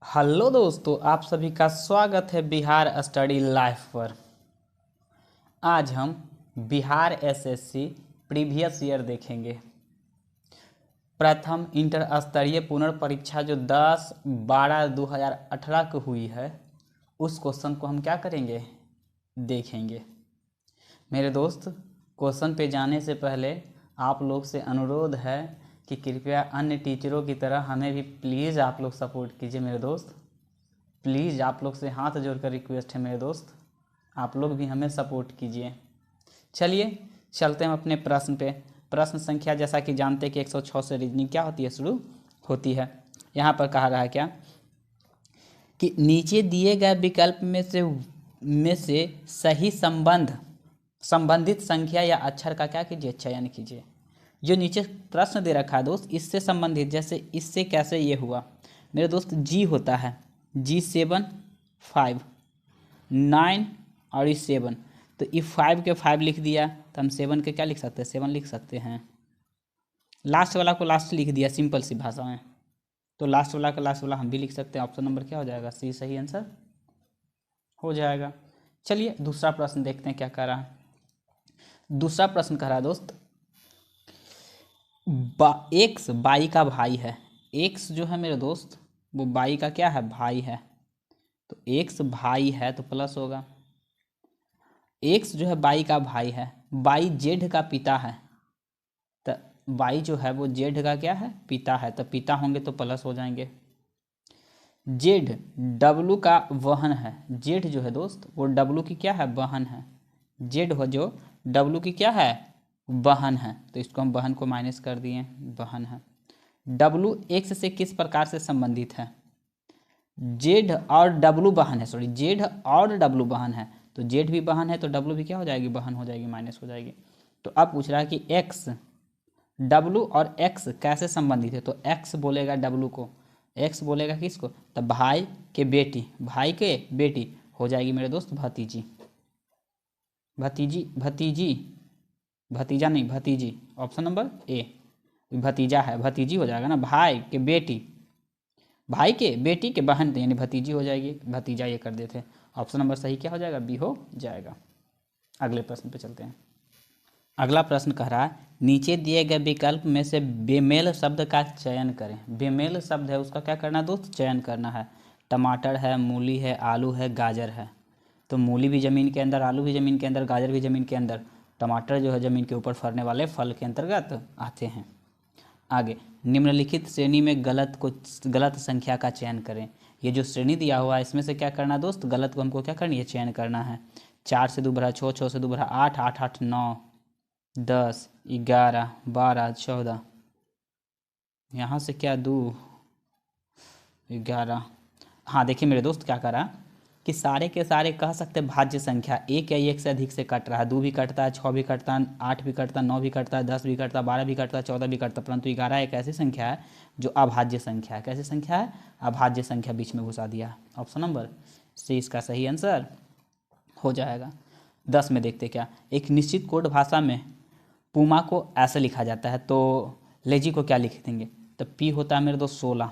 Hello दोस्तों, आप सभी का स्वागत है बिहार स्टडी लाइफ पर। आज हम बिहार एसएससी प्रीवियस ईयर देखेंगे। प्रथम इंटर स्तरीय पुनर्परीक्षा जो 10/12/2018 को हुई है, उस क्वेश्चन को हम क्या करेंगे, देखेंगे। मेरे दोस्त, क्वेश्चन पे जाने से पहले आप लोग से अनुरोध है कि कृपया अन्य टीचरों की तरह हमें भी प्लीज़ आप लोग सपोर्ट कीजिए। मेरे दोस्त, प्लीज़ आप लोग से हाथ जोड़कर रिक्वेस्ट है मेरे दोस्त, आप लोग भी हमें सपोर्ट कीजिए। चलिए चलते हैं अपने प्रश्न पे। प्रश्न संख्या जैसा कि जानते हैं कि 106 से रीजनिंग क्या होती है, शुरू होती है। यहाँ पर कहा रहा है क्या कि नीचे दिए गए विकल्प में से सही संबंधित संख्या या अक्षर का क्या कीजिए, चयन कीजिए। जो नीचे प्रश्न दे रखा है दोस्त, इससे संबंधित, जैसे इससे कैसे ये हुआ मेरे दोस्त, जी होता है, G7 5 9 और ये 7, तो ये 5 के 5 लिख दिया तो हम 7 के क्या लिख सकते हैं, 7 लिख सकते हैं। लास्ट वाला को लास्ट लिख दिया सिंपल सी भाषा में, तो लास्ट वाला का लास्ट वाला हम भी लिख सकते हैं। ऑप्शन नंबर क्या हो जाएगा, सी सही आंसर हो जाएगा। चलिए दूसरा प्रश्न देखते हैं क्या कह रहा है। दूसरा प्रश्न कह रहा है दोस्त, एक्स बाई का भाई है। एक्स जो है मेरे दोस्त वो बाई का क्या है, भाई है। तो एक्स भाई है तो प्लस होगा। एक्स जो है बाई का भाई है, बाई जेड का पिता है, तो बाई जो है वो जेड का क्या है, पिता है, तो पिता होंगे तो प्लस हो जाएंगे। जेड डब्लू का बहन है। जेड जो है दोस्त वो डब्लू की क्या है, बहन है। जेड हो जो डब्लू की क्या है, बहन है, तो इसको हम बहन को माइनस कर दिए, बहन है। डब्लू एक्स से किस प्रकार से संबंधित है, जेड और डब्लू बहन है, सॉरी जेड और डब्लू बहन है, तो जेड भी बहन है तो डब्लू भी क्या हो जाएगी, बहन हो जाएगी, माइनस हो जाएगी। तो अब पूछ रहा है कि एक्स, डब्लू और एक्स कैसे संबंधित है, तो एक्स बोलेगा डब्लू को, एक्स बोलेगा किसको, तो भाई के बेटी, भाई के बेटी हो जाएगी मेरे दोस्त भतीजी, भतीजी भतीजी, भतीजा नहीं भतीजी, ऑप्शन नंबर ए, भतीजा है, भतीजी हो जाएगा ना, भाई के बेटी, भाई के बेटी के बहन यानी भतीजी हो जाएगी, भतीजा ये कर देते। ऑप्शन नंबर सही क्या हो जाएगा, बी हो जाएगा। अगले प्रश्न पे चलते हैं। अगला प्रश्न कह रहा है, नीचे दिए गए विकल्प में से बेमेल शब्द का चयन करें। बेमेल शब्द है उसका क्या करना है दोस्त, चयन करना है। टमाटर है, मूली है, आलू है, गाजर है, तो मूली भी ज़मीन के अंदर, आलू भी ज़मीन के अंदर, गाजर भी ज़मीन के अंदर, टमाटर जो है ज़मीन के ऊपर फलने वाले फल के अंतर्गत आते हैं। आगे, निम्नलिखित श्रेणी में गलत संख्या का चयन करें। ये जो श्रेणी दिया हुआ है इसमें से क्या करना है दोस्त, गलत को हमको क्या करनी है, चयन करना है। 4 से 2 बढ़ा 6, 6 से 2 बढ़ा 8, 8 8 9 10 11 12 14, यहाँ से क्या 2 11। हाँ देखिए मेरे दोस्त क्या करा कि सारे के सारे कह सकते हैं भाज्य संख्या, एक या एक से अधिक से कट रहा है, 2 भी कटता है, 6 भी कटता है, 8 भी कटता है, 9 भी कटता है, 10 भी कटता है, 12 भी कटता है, 14 भी कटता है, परंतु 11 एक ऐसी संख्या है जो अभाज्य संख्या है। कैसी संख्या है, अभाज्य संख्या बीच में घुसा दिया। ऑप्शन नंबर सी इसका सही आंसर हो जाएगा। 10 में देखते क्या, एक निश्चित कोड भाषा में पूमा को ऐसे लिखा जाता है, तो लेजी को क्या लिख देंगे, तो पी होता है मेरे दोस्त 16,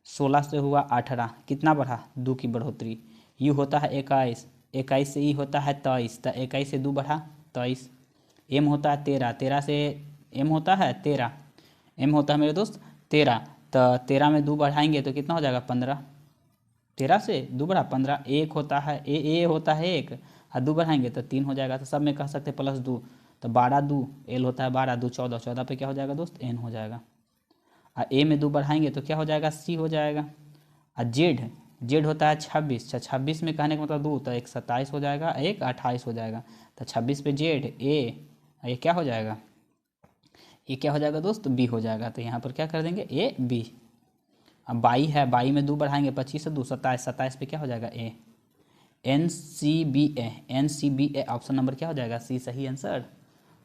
16 से हुआ 18, कितना बढ़ा, 2 की बढ़ोतरी। यू होता है 21, 21 से ई होता है 23, तो 21 से 2 बढ़ा 23। एम होता है 13, 13 से एम होता है 13, एम होता है मेरे दोस्त 13, तो 13 में 2 बढ़ाएंगे तो कितना हो जाएगा 15, 13 से 2 बढ़ा 15। एक होता है ए होता है 1 और 2 बढ़ाएंगे तो 3 हो जाएगा, तो सब में कह सकते हैं +2, तो 12 2, एल होता है 12, 2 14, 14 पे क्या हो जाएगा दोस्त, एन हो जाएगा। और ए में 2 बढ़ाएंगे तो क्या हो जाएगा, सी हो जाएगा। और जेड, जेड होता है 26, 26 में कहने का मतलब 2, तो एक 27 हो जाएगा, एक 28 हो जाएगा, तो 26 पे जेड ए, ये क्या हो जाएगा, ये क्या हो जाएगा दोस्त, बी हो जाएगा। तो यहाँ पर क्या कर देंगे, ए बी। अब 22 है, 22 में 2 बढ़ाएंगे, 25 से 2 27, 27 पे क्या हो जाएगा, ए, एन सी बी ए, एन सी बी ए, ऑप्शन नंबर क्या हो जाएगा, सी सही आंसर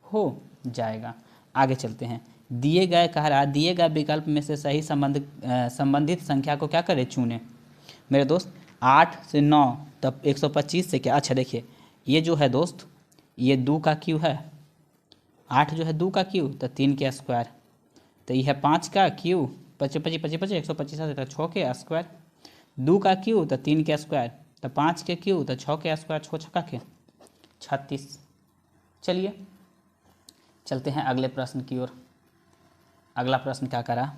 हो जाएगा। आगे चलते हैं। दिए गए कह रहा है, दिए गए विकल्प में से सही संबंधित संख्या को क्या करें, चुने। मेरे दोस्त 8 से 9, तब 125 से क्या, अच्छा देखिए ये जो है दोस्त, ये 2 का क्यू है, 8 जो है 2 का क्यू, तो 3 के स्क्वायर, तो ये है 5 का क्यू, 25 25 25 125 6 के स्क्वायर, 2 का क्यू तो 3 के स्क्वायर, तो 5 के क्यू तो 6 के स्क्वायर, 6 छक्का के 36। चलिए चलते हैं अगले प्रश्न की ओर। अगला प्रश्न क्या करा,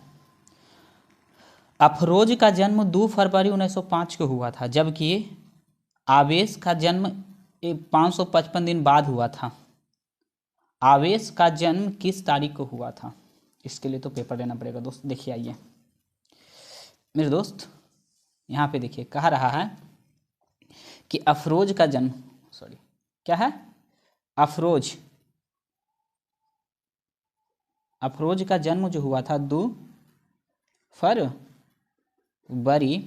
अफरोज का जन्म 2 फरवरी 1905 को हुआ था, जबकि आवेश का जन्म 555 दिन बाद हुआ था। आवेश का जन्म किस तारीख को हुआ था? इसके लिए तो पेपर देना पड़ेगा दोस्त। देखिए आइए मेरे दोस्त, यहाँ पे देखिए कह रहा है कि अफरोज का जन्म, सॉरी क्या है, अफरोज का जन्म जो हुआ था 2 फरवरी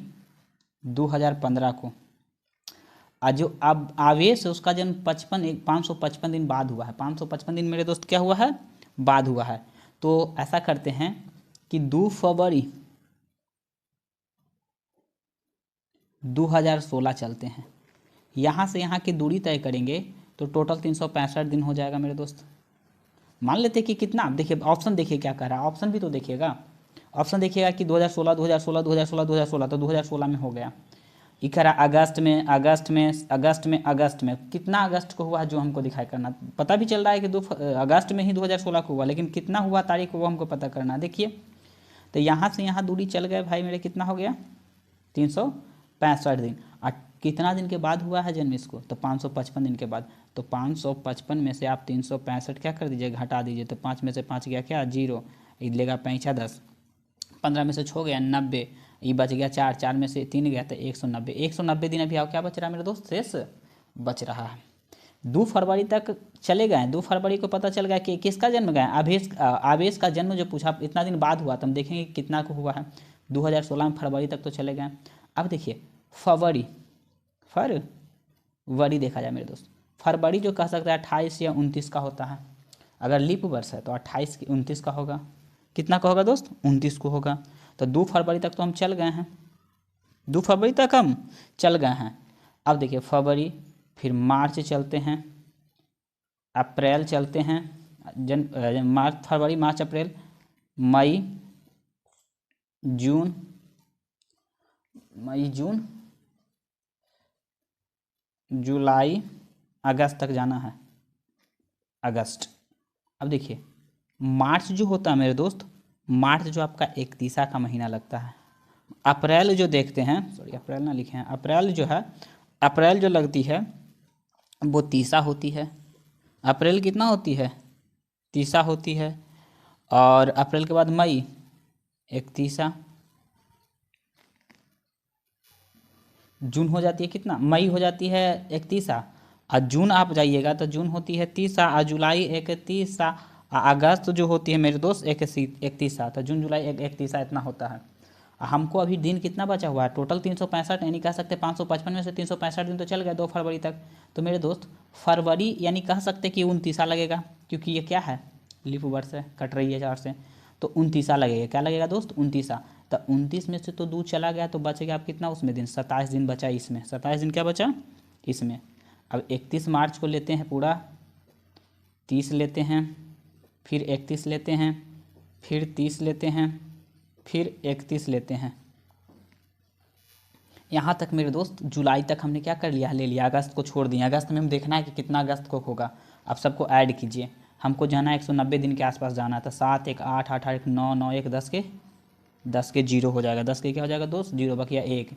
2015 को, और जो अब आवेश है उसका जन्म 555 दिन बाद हुआ है। 555 दिन मेरे दोस्त क्या हुआ है, बाद हुआ है। तो ऐसा करते हैं कि 2 फरवरी 2016 चलते हैं, यहाँ से यहाँ की दूरी तय करेंगे तो टोटल 365 दिन हो जाएगा मेरे दोस्त। मान लेते कि कितना, देखिए ऑप्शन देखिए क्या कह रहा है, ऑप्शन भी तो देखिएगा। ऑप्शन देखिएगा कि 2016 2016 2016 2016, तो 2016 में हो गया। ये कह रहा अगस्त में कितना अगस्त को हुआ जो हमको दिखाई करना, पता भी चल रहा है कि अगस्त में ही 2016 को हुआ, लेकिन कितना हुआ तारीख को वो हमको पता करना। देखिए तो यहाँ से यहाँ दूरी चल गए भाई मेरे, कितना हो गया 365 दिन। और कितना दिन के बाद हुआ है जन्म इसको, तो 555 दिन के बाद। तो 555 में से आप 365 क्या कर दीजिए, घटा दीजिए, तो 5 में से 5 गया क्या 0, लेगा 5 10, 15 में से 6 गया 90, ये बच गया 4, 4 में से 3 गया तो 190। 190 दिन अभी क्या बच रहा है मेरे दोस्त, शेष बच रहा है। 2 फरवरी तक चले गए, 2 फरवरी को पता चल गया कि किसका जन्म गया, आवेश का जन्म जो पूछा इतना दिन बाद हुआ, तो हम देखेंगे कितना को हुआ है। 2016 में फरवरी तक तो चले गए। अब देखिए फरवरी देखा जाए मेरे दोस्त, फरवरी जो कह सकते हैं 28 या 29 का होता है। अगर लीप वर्ष है तो 28 की 29 का होगा। कितना का होगा दोस्त, 29 को होगा। तो 2 फरवरी तक तो हम चल गए हैं, 2 फरवरी तक हम चल गए हैं। अब देखिए फरवरी, फिर मार्च चलते हैं, अप्रैल चलते हैं, मार्च फरवरी मार्च अप्रैल मई जून जुलाई अगस्त तक जाना है, अगस्त। अब देखिए मार्च जो होता है मेरे दोस्त, मार्च जो आपका 31 का महीना लगता है। अप्रैल जो देखते हैं, सॉरी अप्रैल ना लिखे हैं, अप्रैल जो है, अप्रैल जो लगती है वो 30 होती है। अप्रैल कितना होती है, 30 होती है। और अप्रैल के बाद मई 31, जून हो जाती है कितना, मई हो जाती है 31, और जून आप जाइएगा तो जून होती है 30, और जुलाई 31, अगस्त जो होती है मेरे दोस्त 31, तो जून जुलाई 31 इतना होता है। हमको अभी दिन कितना बचा हुआ है, टोटल 365, यानी कह सकते 555 में से 365 दिन तो चल गए 2 फरवरी तक। तो मेरे दोस्त फरवरी यानी कह सकते कि 29 लगेगा, क्योंकि ये क्या है लीप वर्ष है, कट रही है 4 से, तो 29 लगेगा। क्या लगेगा दोस्त 29, तो 29 में से तो 2 चला गया तो बच गया आप कितना उसमें दिन, 27 दिन बचा इसमें, 27 दिन क्या बचा इसमें। अब 31 मार्च को लेते हैं पूरा, 30 लेते हैं, फिर 31 लेते हैं, फिर 30 लेते हैं, फिर 31 लेते हैं। यहाँ तक मेरे दोस्त जुलाई तक हमने क्या कर लिया, ले लिया, अगस्त को छोड़ दिया। अगस्त में हम देखना है कि कितना अगस्त को होगा, आप सबको ऐड कीजिए। हमको जाना है 190 दिन के आसपास जाना है, तो 7 1 8 8 1 9 9 1 10 के 0 हो जाएगा, 10 के क्या हो जाएगा दोस्त 0, बकिया 1,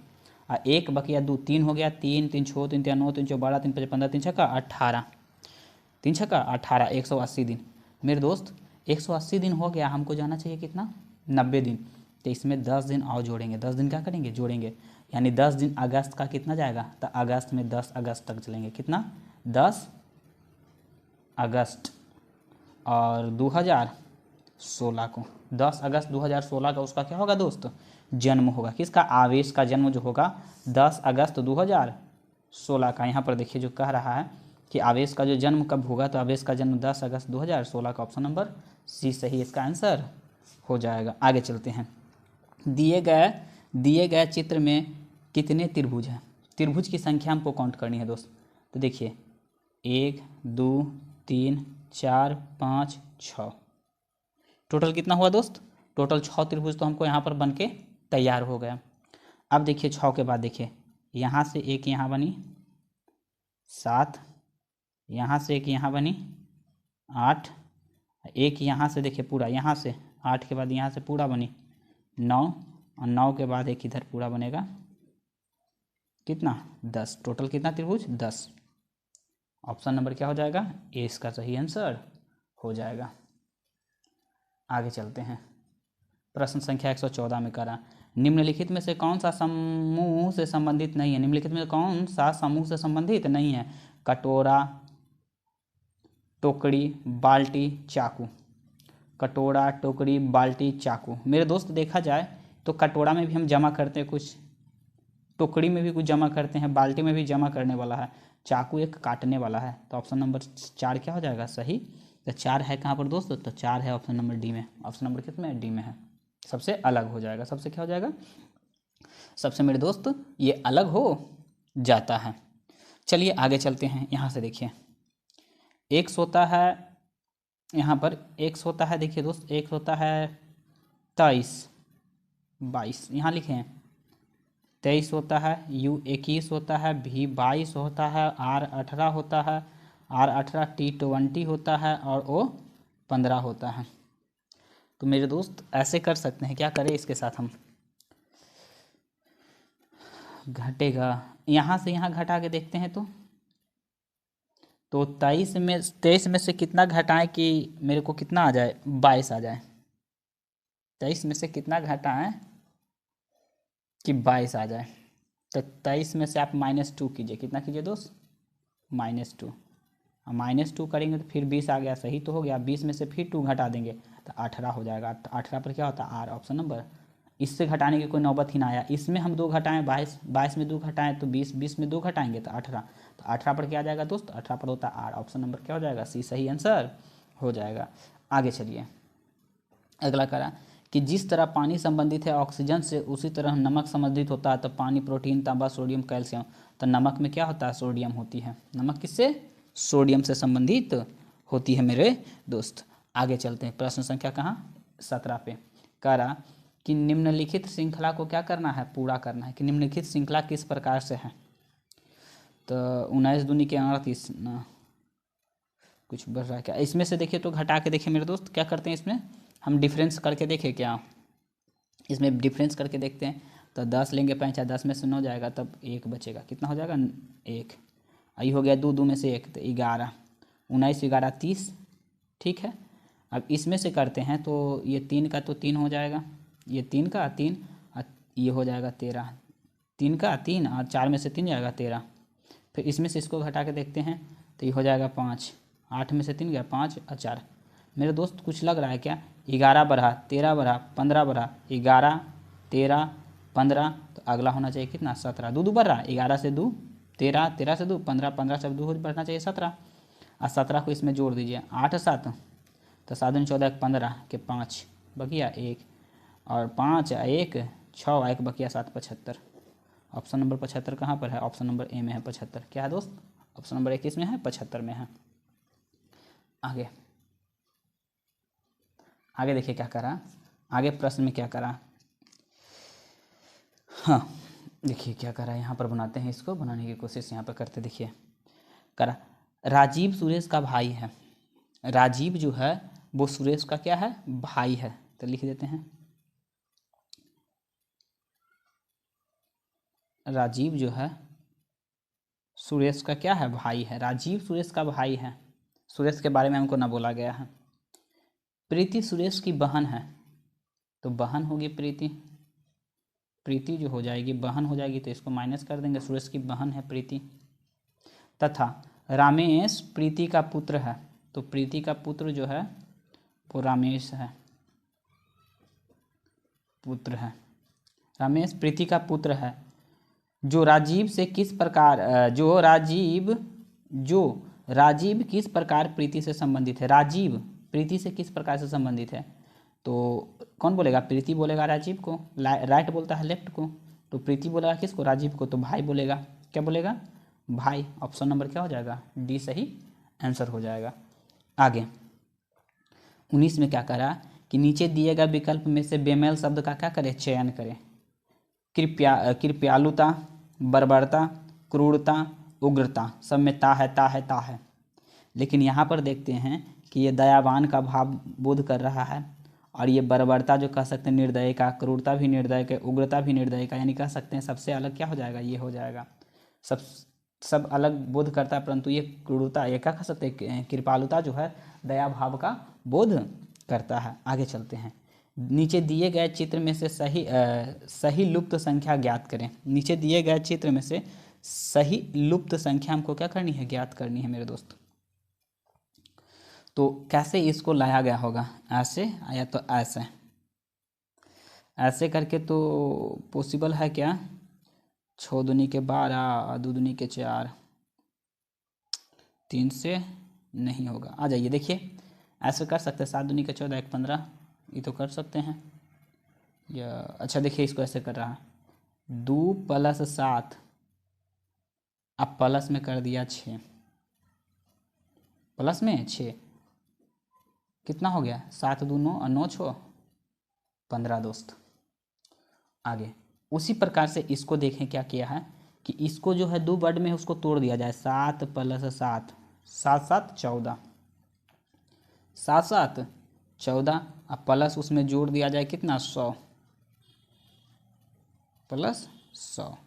और 1 बकिया 2 3 हो गया, 3 3 6 3 3 9 3 4 12 3 5 15 3 छक्का 18, 3 छक्का 18, 180 दिन मेरे दोस्त, 180 दिन हो गया। हमको जाना चाहिए कितना 90 दिन, तो इसमें 10 दिन और जोड़ेंगे, 10 दिन क्या करेंगे जोड़ेंगे, यानी 10 दिन अगस्त का कितना जाएगा, तो अगस्त में 10 अगस्त तक चलेंगे, कितना 10 अगस्त, और 2016 को 10 अगस्त 2016 का उसका क्या होगा दोस्त, जन्म होगा। किसका, आवेश का जन्म जो होगा 10 अगस्त 2016 का। यहाँ पर देखिए जो कह रहा है कि आवेश का जो जन्म कब होगा, तो आवेश का जन्म 10 अगस्त 2016 का, ऑप्शन नंबर सी सही इसका आंसर हो जाएगा। आगे चलते हैं, दिए गए चित्र में कितने त्रिभुज हैं, त्रिभुज की संख्या हमको काउंट करनी है दोस्त। तो देखिए 1 2 3 4 5 6, टोटल कितना हुआ दोस्त, टोटल 6 त्रिभुज तो हमको यहाँ पर बन के तैयार हो गया। अब देखिए 6 के बाद देखिए यहाँ से एक यहाँ बनी 7, यहाँ से एक यहाँ बनी 8, एक यहाँ से देखिए पूरा यहाँ से 8 के बाद यहाँ से पूरा बनी 9, और 9 के बाद एक इधर पूरा बनेगा कितना 10। टोटल कितना त्रिभुज 10। ऑप्शन नंबर क्या हो जाएगा ए इसका सही आंसर हो जाएगा। आगे चलते हैं। प्रश्न संख्या 114 में करा निम्नलिखित में से कौन सा समूह से संबंधित नहीं है। निम्नलिखित में कौन सा समूह से संबंधित नहीं है। कटोरा, टोकरी, बाल्टी, चाकू। कटोरा, टोकरी, बाल्टी, चाकू। मेरे दोस्त देखा जाए तो कटोरा में भी हम जमा करते हैं कुछ, टोकरी में भी कुछ जमा करते हैं, बाल्टी में भी जमा करने वाला है, चाकू एक काटने वाला है। तो ऑप्शन नंबर 4 क्या हो जाएगा सही। तो 4 है कहाँ पर दोस्त, तो 4 है ऑप्शन नंबर डी में। ऑप्शन नंबर कितने में डी में है, सबसे अलग हो जाएगा। सबसे क्या हो जाएगा, सबसे मेरे दोस्त ये अलग हो जाता है। चलिए आगे चलते हैं। यहाँ से देखिए एक्स होता है, यहाँ पर एक्स होता है, देखिए दोस्त एक्स होता है 23, 22 यहाँ लिखे हैं। 23 होता है, यू 21 होता है, भी 22 होता है, आर 18 होता है, आर 18, टी 20 होता है और ओ 15 होता है। तो मेरे दोस्त ऐसे कर सकते हैं, क्या करें इसके साथ हम, घटेगा यहाँ से यहाँ घटा के देखते हैं। तो 23 में से कितना घटाएं कि मेरे को कितना आ जाए 22 आ जाए। 23 में से कितना घटाएं कि 22 आ जाए। तो 23 में से आप -2 कीजिए, कितना कीजिए दोस्त -2, -2 करेंगे तो फिर 20 आ गया, सही तो हो गया। 20 में से फिर 2 घटा देंगे तो 18 हो जाएगा। 18 पर क्या होता है आर, ऑप्शन नंबर। इससे घटाने की कोई नौबत ही ना आया। इसमें हम 2 घटाएं 22, 22 में 2 घटाएं तो 20, 20 में 2 घटाएंगे तो 18, तो 18 पर क्या आ जाएगा दोस्त, 18 पर होता है आर। ऑप्शन नंबर क्या हो जाएगा सी सही आंसर हो जाएगा। आगे चलिए अगला करा कि जिस तरह पानी संबंधित है ऑक्सीजन से, उसी तरह नमक संबंधित होता है। तो पानी प्रोटीन, तांबा, सोडियम, कैल्शियम। तो नमक में क्या होता है सोडियम होती है। नमक किससे, सोडियम से संबंधित होती है मेरे दोस्त। आगे चलते हैं। प्रश्न संख्या कहाँ 17 पे करा कि निम्नलिखित श्रृंखला को क्या करना है, पूरा करना है। कि निम्नलिखित श्रृंखला किस प्रकार से है। तो 19 दूनी के 38 ना कुछ बढ़ रहा है क्या इसमें से, देखिए तो घटा के देखिए मेरे दोस्त क्या करते हैं इसमें हम डिफरेंस करके देखें क्या, इसमें डिफरेंस करके देखते हैं। तो 10 लेंगे 5, 10 में से 9 जाएगा तब 1 बचेगा, कितना हो जाएगा 1। आई हो गया 2, 2 में से 1 तो 11, 19 11 30, ठीक है। अब इसमें से करते हैं तो ये 3 का तो 3 हो जाएगा, ये 3 का 3 और ये हो जाएगा 13, 3 का 3 और 4 में से 3 जाएगा 13। फिर इसमें से इसको घटा के देखते हैं तो ये हो जाएगा 5, 8 में से 3 गया 5 और 4। मेरे दोस्त कुछ लग रहा है क्या, 11 बढ़ा 13 बढ़ा 15 बढ़ा 11 13 15, तो अगला होना चाहिए कितना 17। 2 2 बढ़ रहा, 11 से 2 13, 13 से 2 15, 15 से 2 बढ़ना चाहिए 17, और 17 को इसमें जोड़ दीजिए 8 7, तो 7 दूनी 14 15 के 5 बकिया 1 और 5 1 6 1 बकिया 7 75। ऑप्शन नंबर 75 कहाँ पर है, ऑप्शन नंबर ए में है 75। क्या है दोस्त, ऑप्शन नंबर 21 में है 75 में है। आगे आगे देखिए क्या करा, आगे प्रश्न में क्या करा, हाँ देखिए क्या करा, यहाँ पर बनाते हैं, इसको बनाने की कोशिश यहाँ पर करते। देखिए करा राजीव सुरेश का भाई है। राजीव जो है वो सुरेश का क्या है, भाई है। तो लिख देते हैं राजीव जो है सुरेश का क्या है, भाई है। राजीव सुरेश का भाई है। सुरेश के बारे में हमको ना बोला गया है। प्रीति सुरेश की बहन है, तो बहन होगी प्रीति, प्रीति जो हो जाएगी बहन हो जाएगी, तो इसको माइनस कर देंगे, सुरेश की बहन है प्रीति। तथा रामेश प्रीति का पुत्र है, तो प्रीति का पुत्र जो है वो रामेश है, पुत्र है। रामेश प्रीति का पुत्र है। जो राजीव से किस प्रकार जो राजीव किस प्रकार प्रीति से संबंधित है। राजीव प्रीति से किस प्रकार से संबंधित है, तो कौन बोलेगा, प्रीति बोलेगा राजीव को, राइट बोलता है लेफ्ट को, तो प्रीति बोलेगा किसको, राजीव को, तो भाई बोलेगा, क्या बोलेगा भाई। ऑप्शन नंबर क्या हो जाएगा डी सही आंसर हो जाएगा। आगे 19 में क्या करा कि नीचे दिए गए विकल्प में से बेमेल शब्द का क्या करें, चयन करें। कृपयालुता, बर्बरता, क्रूरता, उग्रता, सब में ता है, ता है, ता है। लेकिन यहाँ पर देखते हैं कि ये दयावान का भाव बोध कर रहा है, और ये बर्बरता जो कह सकते हैं निर्दय का, क्रूरता भी निर्दय का, उग्रता भी निर्दय का, यानी कह सकते हैं सबसे अलग क्या हो जाएगा, ये हो जाएगा। सब अलग बोध करता है, परंतु ये क्रूरता, ये क्या कह सकते हैं, कृपालुता जो है दया भाव का बोध करता है। आगे चलते हैं। नीचे दिए गए चित्र में से सही लुप्त संख्या ज्ञात करें। नीचे दिए गए चित्र में से सही लुप्त संख्या हमको क्या करनी है, ज्ञात करनी है मेरे दोस्त। तो कैसे इसको लाया गया होगा, ऐसे या तो ऐसे, ऐसे करके तो पॉसिबल है क्या, 6 दूनी के 12, 2 दूनी के 4, 3 से नहीं होगा। आ जाइए देखिए, ऐसे कर सकते हैं, 7 दूनी के 14, 1 15, ये तो कर सकते हैं। या अच्छा देखिए, इसको ऐसे कर रहा है, 2 + 7, अब प्लस में कर दिया 6, प्लस में 6, कितना हो गया, 7 2 9 और 9 6 15 दोस्त। आगे उसी प्रकार से इसको देखें, क्या किया है कि इसको जो है 2 वर्ड में उसको तोड़ दिया जाए, 7 + 7, 7 7 14, 7 7 14, अब प्लस उसमें जोड़ दिया जाए कितना, 100 + 100,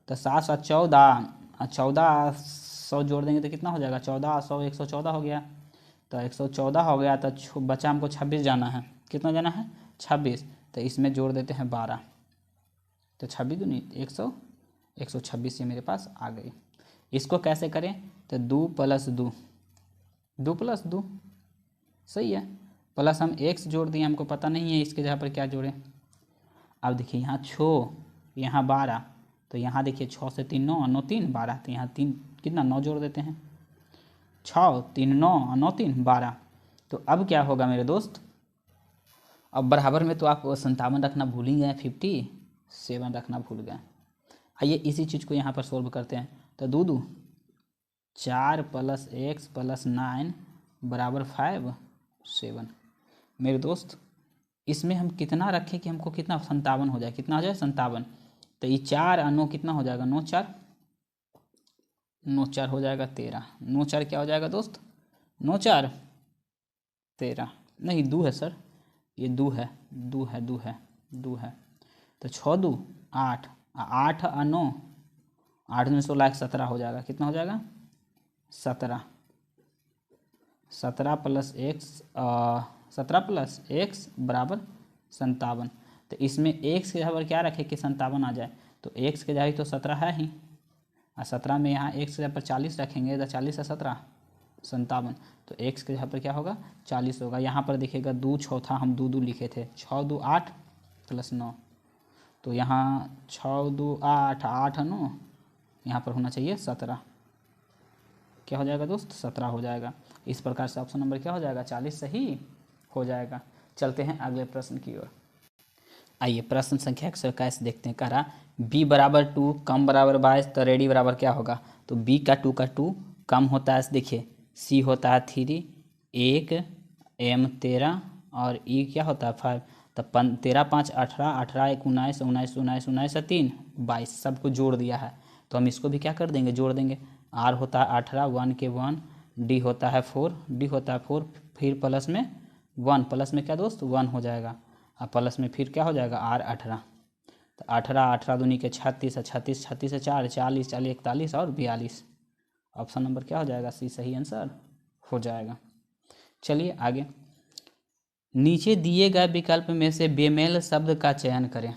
तो 7 7 14, 14 100 जोड़ देंगे तो कितना हो जाएगा, 14 100 114 हो गया। तो 114 हो गया, तो बचा हमको 26 जाना है, कितना जाना है, 26, तो इसमें जोड़ देते हैं 12, तो 26 दूनी 100, 126 ये मेरे पास आ गई। इसको कैसे करें, तो 2 + 2, 2 + 2 सही है, प्लस हम x जोड़ दिए, हमको पता नहीं है इसके जगह पर क्या जोड़ें। अब देखिए यहाँ 6, यहाँ 12, तो यहाँ देखिए 6 से 3 9 और 9 3 12, तो यहाँ 3 कितना 9 जोड़ देते हैं, 6 3 9 और 9 3 12। तो अब क्या होगा मेरे दोस्त, अब बराबर में तो आप 57 रखना भूल ही गए, 57 रखना भूल गए। आइए इसी चीज़ को यहाँ पर सोल्व करते हैं। तो 2 2 4 + x + 9 = 5 7। मेरे दोस्त इसमें हम कितना रखें कि हमको कितना 57 हो जाए, कितना हो जाए 57, तो ये 4 और 9 कितना हो जाएगा, 9 4, 9 4 हो जाएगा 13, 9 4 क्या हो जाएगा दोस्त, 9 4 13, नहीं 2 है सर, ये 2 है, 2 है, 2 है, 2 है, तो 6 2 8, 8 और 9, 8 में 16 17 हो जाएगा, कितना हो जाएगा 17, 17 + x 17 + x = 57। तो इसमें x के जगह पर क्या रखें कि 57 आ जाए, तो x के जगह तो 17 है ही, और 17 में यहाँ x के जगह पर 40 रखेंगे, तो 40 से 17 57, तो x के जगह पर क्या होगा 40 होगा। यहाँ पर देखिएगा 2 6 था, हम 2 2 लिखे थे, 6 2 8 + 9, तो यहाँ 6 2 8 8 9, यहाँ पर होना चाहिए 17, क्या हो जाएगा दोस्त 17 हो जाएगा। इस प्रकार से ऑप्शन नंबर क्या हो जाएगा 40 सही हो जाएगा। चलते हैं अगले प्रश्न की ओर। आइए प्रश्न संख्या 121 देखते हैं। कह रहा b = 2 कम बराबर 22, तो रेडी बराबर क्या होगा, तो b का 2 का 2 कम होता है, देखिए c होता है 3, 1 m 13 और e क्या होता है 5, तो 13 5 18, 18 1 19, 19 19 19 से 3 22, सबको जोड़ दिया है, तो हम इसको भी क्या कर देंगे, जोड़ देंगे। r होता है 18, 1 के 1, d होता है 4, d होता है 4, फिर प्लस में 1, प्लस में क्या दोस्त 1 हो जाएगा, और प्लस में फिर क्या हो जाएगा r 18, तो 18 18 दूनी के 36, 36 36 से 4 40 40 41 और 42, ऑप्शन नंबर क्या हो जाएगा सी सही आंसर हो जाएगा। चलिए आगे, नीचे दिए गए विकल्प में से बेमेल शब्द का चयन करें।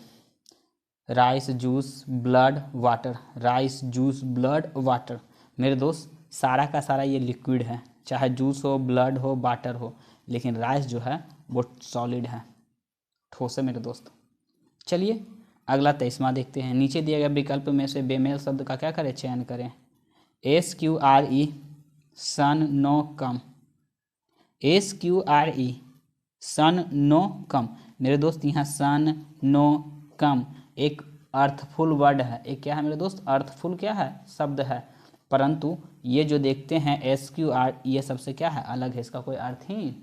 Rice juice blood water, rice juice blood water. मेरे दोस्त सारा का सारा ये लिक्विड है, चाहे जूस हो ब्लड हो वाटर हो, लेकिन राइस जो है वो सॉलिड है, ठोस है मेरे दोस्त। चलिए अगला 23वां देखते हैं। नीचे दिए गए विकल्प में से बेमेल शब्द का क्या करें, चयन करें। SQRE सन नो कम, SQRE सन नो कम। मेरे दोस्त यहाँ सन नो कम एक अर्थफुल वर्ड है, एक क्या है मेरे दोस्त, अर्थफुल क्या है शब्द है, परंतु ये जो देखते हैं SQR ये सबसे क्या है, अलग है, इसका कोई अर्थ ही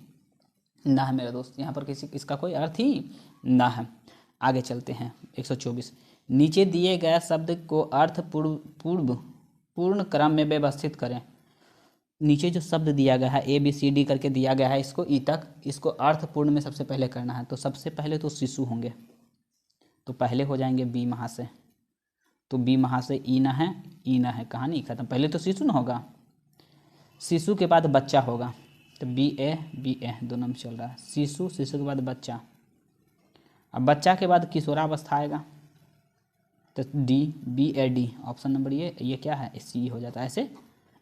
ना है मेरे दोस्त, यहाँ पर किसी इसका कोई अर्थ ही ना है। आगे चलते हैं 124। नीचे दिए गए शब्द को अर्थ पूर्ण क्रम में व्यवस्थित करें। नीचे जो शब्द दिया गया है ABCD करके दिया गया है, इसको ई तक, इसको अर्थपूर्ण में सबसे पहले करना है। तो सबसे पहले तो शिशु होंगे, तो पहले हो जाएंगे बी महाशय। तो बी महाशय ई ना है, ई ना है, कहानी खत्म। पहले तो शिशु ना होगा, शिशु के बाद बच्चा होगा, तो BA दोनों में चल रहा है। शिशु, शिशु के बाद बच्चा, अब बच्चा के बाद किशोरावस्था आएगा, तो BAD ऑप्शन नंबर ये क्या है, C हो जाता है। ऐसे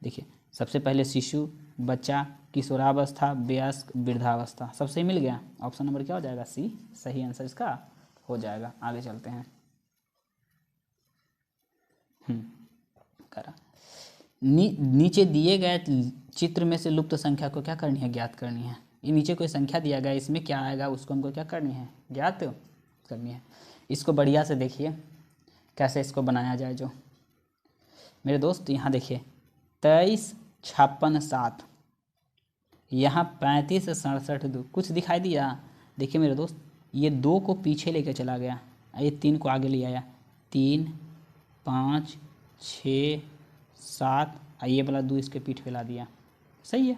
देखिए, सबसे पहले शिशु, बच्चा, किशोरावस्था, वयस्क, वृद्धावस्था, सबसे मिल गया। ऑप्शन नंबर क्या हो जाएगा, C सही आंसर इसका हो जाएगा। आगे चलते हैं। करा नीचे दिए गए चित्र में से लुप्त संख्या को क्या करनी है, ज्ञात करनी है। ये नीचे कोई संख्या दिया गया, इसमें क्या आएगा उसको हमको क्या करनी है, ज्ञात करनी है। इसको बढ़िया से देखिए कैसे इसको बनाया जाए। जो मेरे दोस्त यहाँ देखिए 23, 56, 7, यहाँ 35, 67, 2, कुछ दिखाई दिया। देखिए मेरे दोस्त, ये 2 को पीछे लेकर चला गया, ये 3 को आगे ले आया, 3, 5, 6, 7, ये वाला 2 इसके पीठ पे ला दिया। सही है।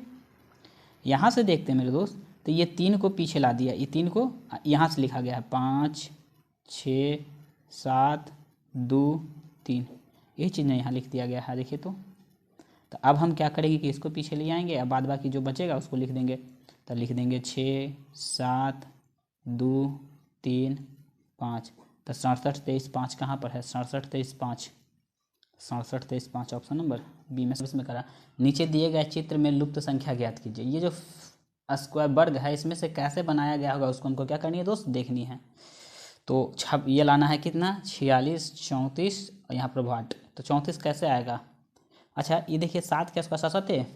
यहाँ से देखते हैं मेरे दोस्त, तो ये 3 को पीछे ला दिया, ये 3 को यहाँ से लिखा गया है 5, 6, 7, 2, 3, ये चीज़ नहीं यहाँ लिख दिया गया है। देखिए तो अब हम क्या करेंगे कि इसको पीछे ले आएंगे, अब बाद बाकी जो बचेगा उसको लिख देंगे। तो लिख देंगे 6, 7, 2, 3, 5, तो 67, 23, 5 कहाँ पर है, 67, 23, 5, 67, 23, 5 ऑप्शन नंबर बी में इसमें करा। नीचे दिए गए चित्र में लुप्त संख्या ज्ञात कीजिए। ये जो स्क्वायर वर्ग है, इसमें से कैसे बनाया गया होगा उसको हमको क्या करनी है दोस्त, देखनी है। तो ये लाना है कितना, 46, 34 और यहाँ पर 8, तो 34 कैसे आएगा। अच्छा ये देखिए 7 के आसपास 7 है,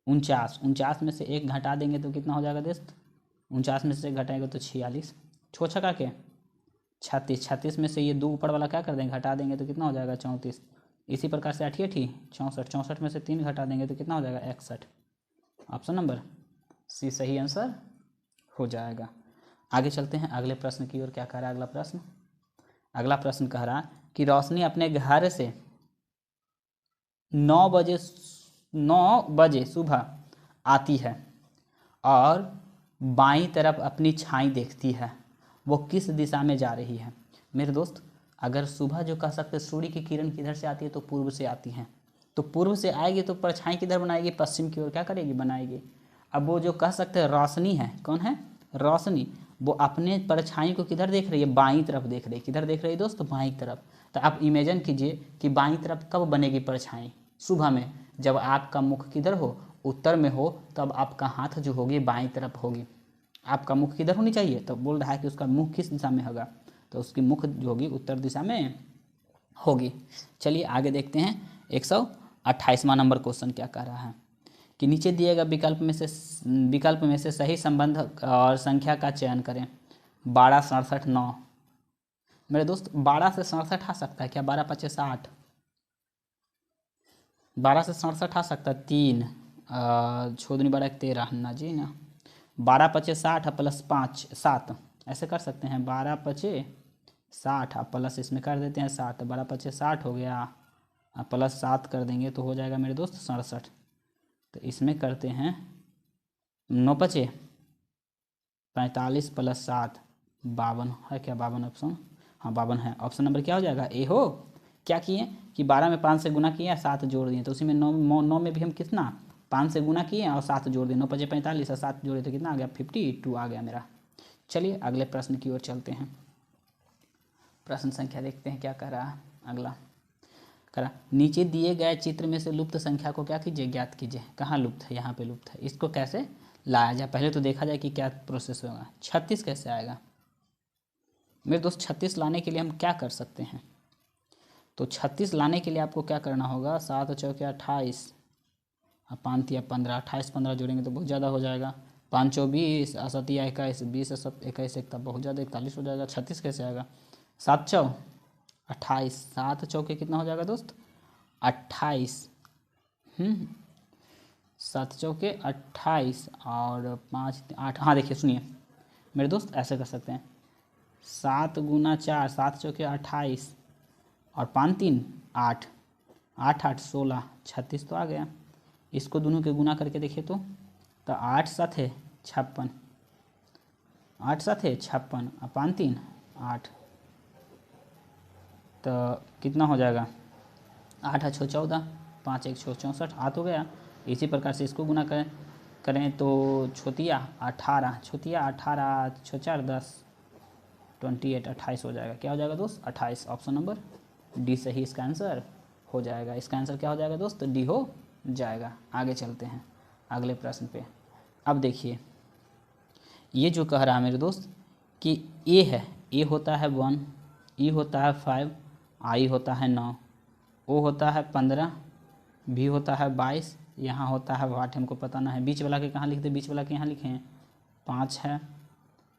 49 में से 1 घटा देंगे तो कितना हो जाएगा दोस्त, 49 में से 1 घटाएंगे तो 46, छो छका के 36 में से ये 2 ऊपर वाला क्या कर देंगे, घटा देंगे तो कितना हो जाएगा 34। इसी प्रकार से 8 8 64 में से 3 घटा देंगे तो कितना हो जाएगा 61। ऑप्शन नंबर C सही आंसर हो जाएगा। आगे चलते हैं अगले प्रश्न की ओर। क्या कह रहा है अगला प्रश्न कह रहा कि रोशनी अपने घर से 9 बजे सुबह आती है और बाईं तरफ अपनी छाई देखती है, वो किस दिशा में जा रही है। मेरे दोस्त, अगर सुबह जो कह सकते सूर्य की किरण किधर से आती है, तो पूर्व से आती हैं, तो पूर्व से आएगी तो परछाई किधर बनाएगी, पश्चिम की ओर क्या करेगी, बनाएगी। अब वो जो कह सकते हैं रोशनी है, कौन है, रोशनी, वो अपने परछाई को किधर देख रही है, बाईं तरफ देख रही है। किधर देख रही है दोस्त, बाईं तरफ। तो आप इमेजिन कीजिए कि बाईं तरफ कब बनेगी परछाई, सुबह में, जब आपका मुख किधर हो, उत्तर में हो, तब आपका हाथ जो होगी बाईं तरफ होगी। आपका मुख किधर होनी चाहिए, तो बोल रहा है कि उसका मुख किस दिशा में होगा, तो उसकी मुख जो होगी उत्तर दिशा में होगी। चलिए आगे देखते हैं 128वां नंबर क्वेश्चन क्या कह रहा है कि नीचे दिए गए विकल्प में से सही संबंध और संख्या का चयन करें। 12, 67, 9। मेरे दोस्त 12 से 67 आ सकता है क्या, 12 × 5 = 60, 12 से 67 आ सकता है, 3 छोदनी 12 × 13 ना जी ना, 12 × 5 = 60 प्लस 5 7, ऐसे कर सकते हैं। 12 × 5 = 60 और प्लस इसमें कर देते हैं 7, 12 × 5 = 60 हो गया, प्लस 7 कर देंगे तो हो जाएगा मेरे दोस्त 67। तो इसमें करते हैं 9 × 5 = 45 प्लस 7 52 है क्या, 52 ऑप्शन, हाँ 52 है। ऑप्शन नंबर क्या हो जाएगा, ए हो। क्या किए कि 12 में 5 से गुना किया, 7 जोड़ दिए, तो उसी में 9 में भी हम कितना 5 से गुना किए और 7 जोड़ दिए, 9 × 5 = 45 और 7 जोड़े तो कितना आ गया 52 आ गया मेरा। चलिए अगले प्रश्न की ओर चलते हैं। प्रश्न संख्या देखते हैं क्या कह रहा है अगला। करा नीचे दिए गए चित्र में से लुप्त संख्या को क्या कीजिए, ज्ञात कीजिए। कहाँ लुप्त है, यहाँ पे लुप्त है, इसको कैसे लाया जाए, पहले तो देखा जाए कि क्या प्रोसेस होगा। 36 कैसे आएगा मेरे दोस्त, 36 लाने के लिए हम क्या कर सकते हैं, तो 36 लाने के लिए आपको क्या करना होगा, 7 × 4 = 28 और 5 × 3 = 15, 28 15 जोड़ेंगे तो बहुत ज़्यादा हो जाएगा, 5 × 4 = 20 और 7 × 21 20 और 7 21 1 तब बहुत ज़्यादा 41 हो जाएगा। 36 कैसे आएगा, 7 × 4 = 28, 7 × 4 कितना हो जाएगा दोस्त 28, 7 × 4 = 28 और 5 × 8, हाँ देखिए सुनिए मेरे दोस्त, ऐसे कर सकते हैं 7 × 4, 7 × 4 = 28 और 5 × 3 = 8, 8 8 16, 36 तो आ गया। इसको दोनों के गुना करके देखिए तो 8 7 है 56, 8 7 है 56 और 5 3 8, तो कितना हो जाएगा 8 8 6 14, 5 1 6 64 आ तो गया। इसी प्रकार से इसको गुना करें तो छोतिया 18, छोतिया 18 6 4 10, 28 28 हो जाएगा। क्या हो जाएगा दोस्त 28। ऑप्शन नंबर डी सही इसका आंसर हो जाएगा। इसका आंसर क्या हो जाएगा दोस्त डी हो जाएगा। आगे चलते हैं अगले प्रश्न पे। अब देखिए ये जो कह रहा है मेरे दोस्त कि ए है, ए होता है 1, ई होता है 5, आई होता है 9, ओ होता है 15, भी होता है 22, यहाँ होता है वाट हमको पता ना है। बीच वाला के कहाँ लिखते, बीच वाला के यहाँ लिखे हैं 5 है,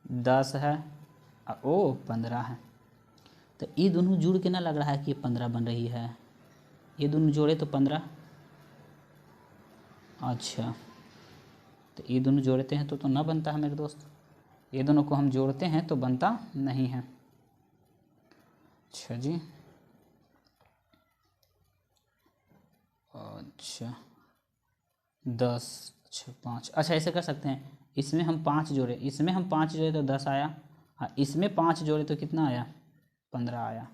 10 है और ओ 15 है। तो ये दोनों जुड़ के ना लग रहा है कि 15 बन रही है। ये दोनों जोड़े तो 15, अच्छा तो ये दोनों जोड़ते हैं तो ना बनता है मेरे दोस्त। ये दोनों को हम जोड़ते हैं तो बनता नहीं है। अच्छा जी, अच्छा 10, अच्छा 5, अच्छा ऐसे कर सकते हैं। इसमें हम 5 जोड़े, इसमें हम 5 जोड़े तो 10 आया, हाँ इसमें 5 जोड़े तो कितना आया 15 आया।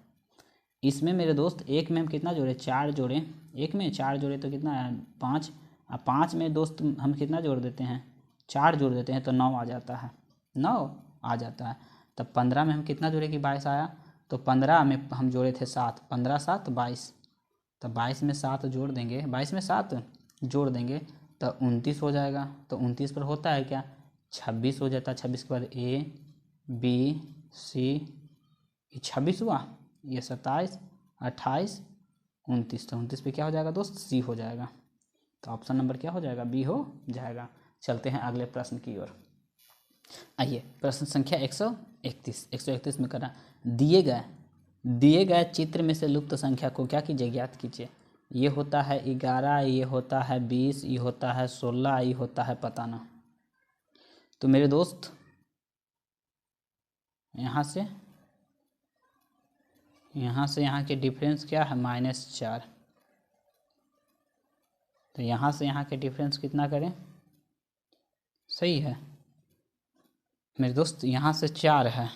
इसमें मेरे दोस्त एक में हम कितना जोड़े 4 जोड़े, एक में 4 जोड़े तो कितना आया 5, और 5 में दोस्त हम कितना जोड़ देते हैं 4 जोड़ देते हैं तो 9 आ जाता है, 9 आ जाता है। तब 15 में हम कितना जोड़े कि 22 आया, तो 15 में हम जोड़े थे 7, 15 7 22, तो 22 में 7 जोड़ देंगे, 22 में 7 जोड़ देंगे तो 29 हो जाएगा। तो 29 पर होता है क्या 26 हो जाता है। 26 के बाद ए बी सी, 26 हुआ, ये 27 28 29, तो 29 पे क्या हो जाएगा दोस्त सी हो जाएगा। तो ऑप्शन नंबर क्या हो जाएगा बी हो जाएगा। चलते हैं अगले प्रश्न की ओर। आइए प्रश्न संख्या 131 में करा दिए गए चित्र में से लुप्त संख्या को क्या कीजिए ज्ञात कीजिए। ये होता है 11, ये होता है 20, ये होता है 16, ये होता है पता ना। तो मेरे दोस्त यहाँ से यहाँ के डिफरेंस क्या है -4, तो यहाँ से यहाँ के डिफरेंस कितना करें सही है मेरे दोस्त, यहाँ से 4 है,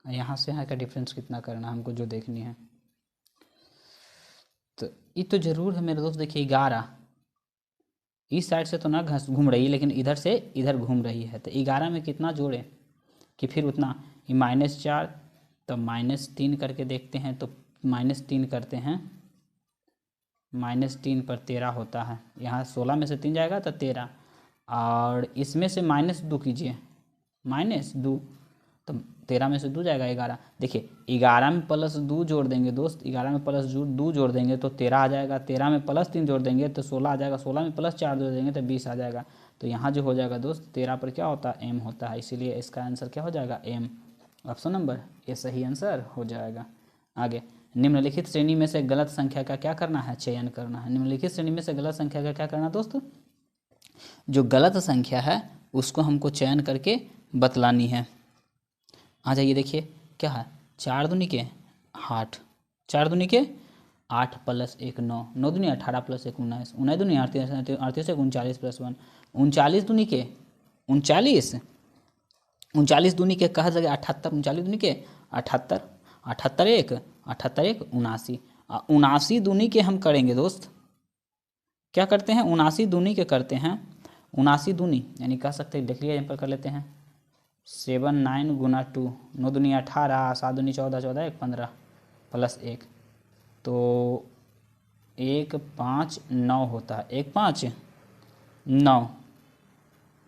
यहाँ से यहाँ का डिफरेंस कितना करना हमको जो देखनी है। तो ये तो ज़रूर है मेरे दोस्त, देखिए 11 इस साइड से तो ना घूम रही है लेकिन इधर से इधर घूम रही है, तो 11 में कितना जोड़े कि फिर उतना, ये -4 तो -3 करके देखते हैं, तो -3 करते हैं, -3 पर 13 होता है। यहाँ 16 में से 3 जाएगा तो 13, और इसमें से -2 कीजिए, -2 तो 13 में से 2 जाएगा 11। देखिए 11 में +2 जोड़ देंगे दोस्त, 11 में +2 जोड़ देंगे तो 13 आ जाएगा, 13 में +3 जोड़ देंगे तो 16 आ जाएगा, 16 में +4 जोड़ देंगे तो 20 आ जाएगा। तो यहाँ जो हो जाएगा दोस्त 13 पर क्या होता है एम होता है, इसीलिए इसका आंसर क्या हो जाएगा एम। ऑप्शन नंबर ए सही आंसर हो जाएगा। आगे निम्नलिखित श्रेणी में से गलत संख्या का क्या करना है चयन करना है। निम्नलिखित श्रेणी में से गलत संख्या का क्या करना दोस्तों, जो गलत संख्या है उसको हमको चयन करके बतलानी है। आ जाइए देखिए क्या है 4 दूनी के 8, 4 दूनी के 8 + 1 9, 9 दूनी 18 + 1 19, 19 दूनी 38 38 39 + 1 39 दूनी के 39, 39 दूनी के कहा जाएगा 78, 39 दूनी के 78, 78 1 78 1 79, 79 दूनी के हम करेंगे दोस्त, क्या करते हैं 79 दूनी के करते हैं, 79 दूनी यानी कह सकते हैं, देख लिया यहाँ पर कर लेते हैं 7 9 × 2, 9 दूनी 18, 7 दूनी 14, 14 1 15 + 1, तो 1 5 9 होता है, 1 5 9,